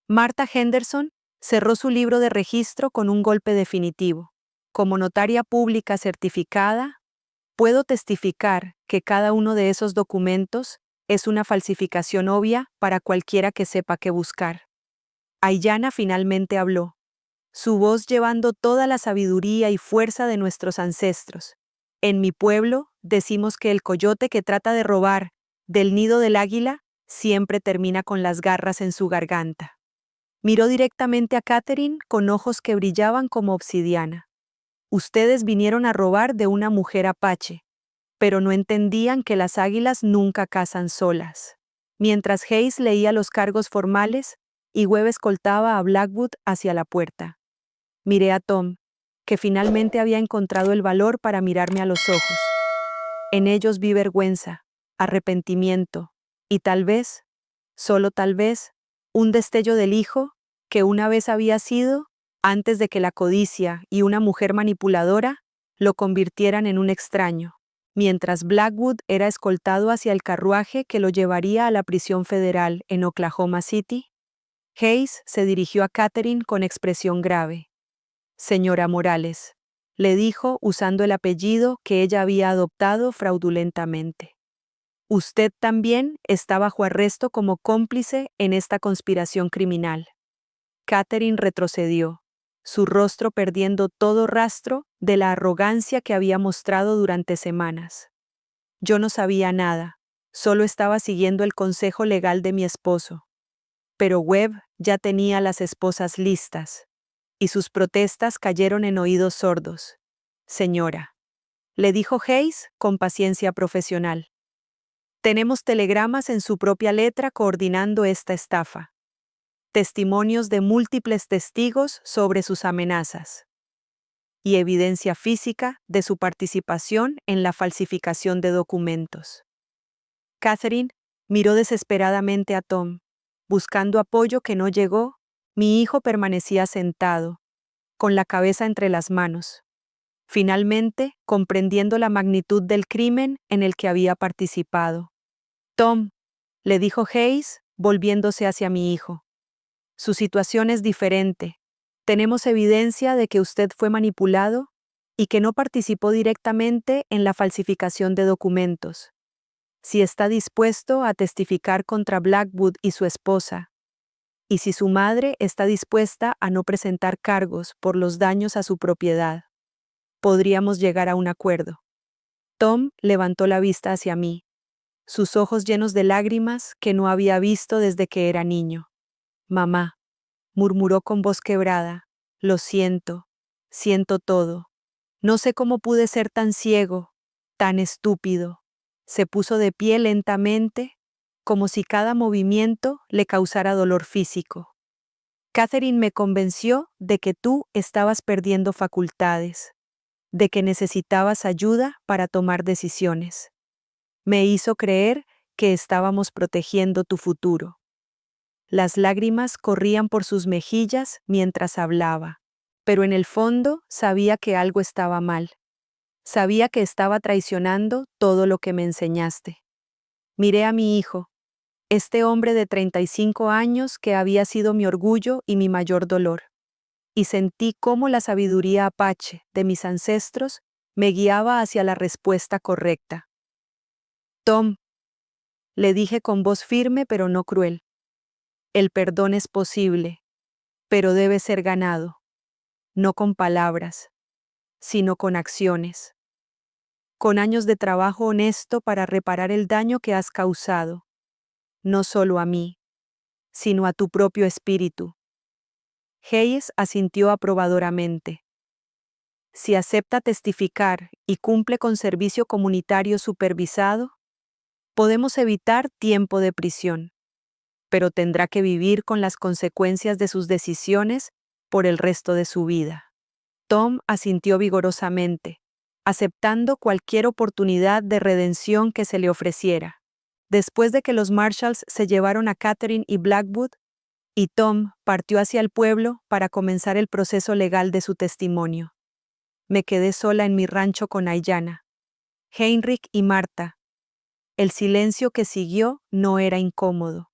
Martha Henderson cerró su libro de registro con un golpe definitivo. Como notaria pública certificada, puedo testificar que cada uno de esos documentos es una falsificación obvia para cualquiera que sepa qué buscar. Aiyana finalmente habló, su voz llevando toda la sabiduría y fuerza de nuestros ancestros. En mi pueblo decimos que el coyote que trata de robar del nido del águila siempre termina con las garras en su garganta. Miró directamente a Catherine con ojos que brillaban como obsidiana. Ustedes vinieron a robar de una mujer apache, pero no entendían que las águilas nunca cazan solas. Mientras Hayes leía los cargos formales, y Webb escoltaba a Blackwood hacia la puerta. Miré a Tom, que finalmente había encontrado el valor para mirarme a los ojos. En ellos vi vergüenza, arrepentimiento, y tal vez, solo tal vez, un destello del hijo que una vez había sido antes de que la codicia y una mujer manipuladora lo convirtieran en un extraño, mientras Blackwood era escoltado hacia el carruaje que lo llevaría a la prisión federal en Oklahoma City. Hayes se dirigió a Catherine con expresión grave. Señora Morales, le dijo usando el apellido que ella había adoptado fraudulentamente. Usted también está bajo arresto como cómplice en esta conspiración criminal. Catherine retrocedió, su rostro perdiendo todo rastro de la arrogancia que había mostrado durante semanas. Yo no sabía nada, solo estaba siguiendo el consejo legal de mi esposo. Pero Webb ya tenía las esposas listas, y sus protestas cayeron en oídos sordos. Señora, le dijo Hayes con paciencia profesional. Tenemos telegramas en su propia letra coordinando esta estafa. Testimonios de múltiples testigos sobre sus amenazas. Y evidencia física de su participación en la falsificación de documentos. Catherine miró desesperadamente a Tom. Buscando apoyo que no llegó, mi hijo permanecía sentado, con la cabeza entre las manos. Finalmente, comprendiendo la magnitud del crimen en el que había participado. Tom, le dijo Hayes, volviéndose hacia mi hijo. Su situación es diferente. Tenemos evidencia de que usted fue manipulado y que no participó directamente en la falsificación de documentos. Si está dispuesto a testificar contra Blackwood y su esposa, y si su madre está dispuesta a no presentar cargos por los daños a su propiedad, podríamos llegar a un acuerdo. Tom levantó la vista hacia mí, sus ojos llenos de lágrimas que no había visto desde que era niño. Mamá, murmuró con voz quebrada, lo siento todo. No sé cómo pude ser tan ciego, tan estúpido. Se puso de pie lentamente, como si cada movimiento le causara dolor físico. Catherine me convenció de que tú estabas perdiendo facultades, de que necesitabas ayuda para tomar decisiones. Me hizo creer que estábamos protegiendo tu futuro. Las lágrimas corrían por sus mejillas mientras hablaba, pero en el fondo sabía que algo estaba mal. Sabía que estaba traicionando todo lo que me enseñaste. Miré a mi hijo, este hombre de 35 años que había sido mi orgullo y mi mayor dolor, y sentí cómo la sabiduría apache de mis ancestros me guiaba hacia la respuesta correcta. Tom, le dije con voz firme pero no cruel, el perdón es posible, pero debe ser ganado, no con palabras, sino con acciones. Con años de trabajo honesto para reparar el daño que has causado, no solo a mí, sino a tu propio espíritu. Hayes asintió aprobadoramente. Si acepta testificar y cumple con servicio comunitario supervisado, podemos evitar tiempo de prisión. pero tendrá que vivir con las consecuencias de sus decisiones por el resto de su vida. Tom asintió vigorosamente, aceptando cualquier oportunidad de redención que se le ofreciera. Después de que los Marshalls se llevaron a Catherine y Blackwood, y Tom partió hacia el pueblo para comenzar el proceso legal de su testimonio. Me quedé sola en mi rancho con Aiyana, Heinrich y Marta. El silencio que siguió no era incómodo,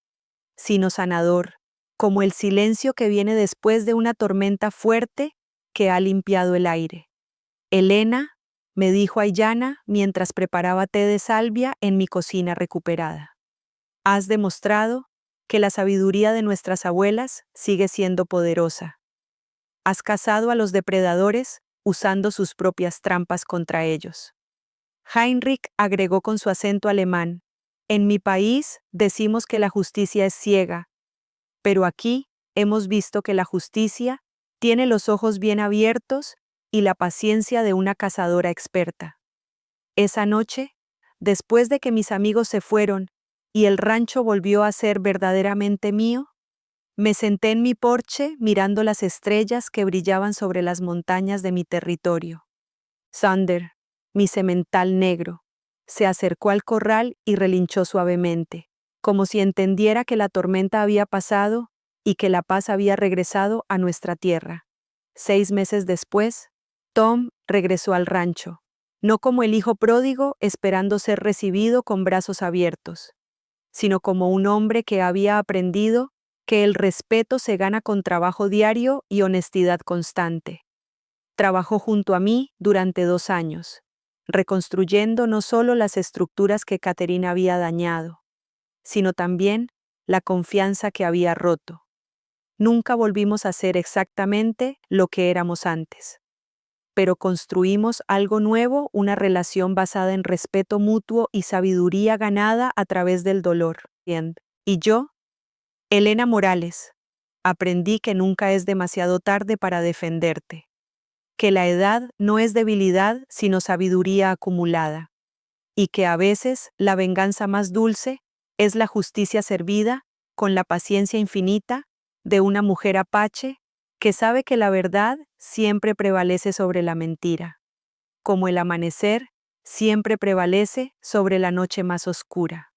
sino sanador, como el silencio que viene después de una tormenta fuerte que ha limpiado el aire. Elena, me dijo Aiyana mientras preparaba té de salvia en mi cocina recuperada. Has demostrado que la sabiduría de nuestras abuelas sigue siendo poderosa. Has cazado a los depredadores usando sus propias trampas contra ellos. Heinrich agregó con su acento alemán: en mi país decimos que la justicia es ciega, pero aquí hemos visto que la justicia tiene los ojos bien abiertos y la paciencia de una cazadora experta. Esa noche, después de que mis amigos se fueron y el rancho volvió a ser verdaderamente mío, me senté en mi porche mirando las estrellas que brillaban sobre las montañas de mi territorio. Thunder, mi semental negro, se acercó al corral y relinchó suavemente, como si entendiera que la tormenta había pasado y que la paz había regresado a nuestra tierra. 6 meses después, Tom regresó al rancho, no como el hijo pródigo esperando ser recibido con brazos abiertos, sino como un hombre que había aprendido que el respeto se gana con trabajo diario y honestidad constante. Trabajó junto a mí durante 2 años, reconstruyendo no solo las estructuras que Catherine había dañado, sino también la confianza que había roto. Nunca volvimos a ser exactamente lo que éramos antes, pero construimos algo nuevo, una relación basada en respeto mutuo y sabiduría ganada a través del dolor. Y yo, Elena Morales, aprendí que nunca es demasiado tarde para defenderte, que la edad no es debilidad sino sabiduría acumulada, y que a veces la venganza más dulce es la justicia servida con la paciencia infinita de una mujer apache que sabe que la verdad siempre prevalece sobre la mentira, como el amanecer siempre prevalece sobre la noche más oscura.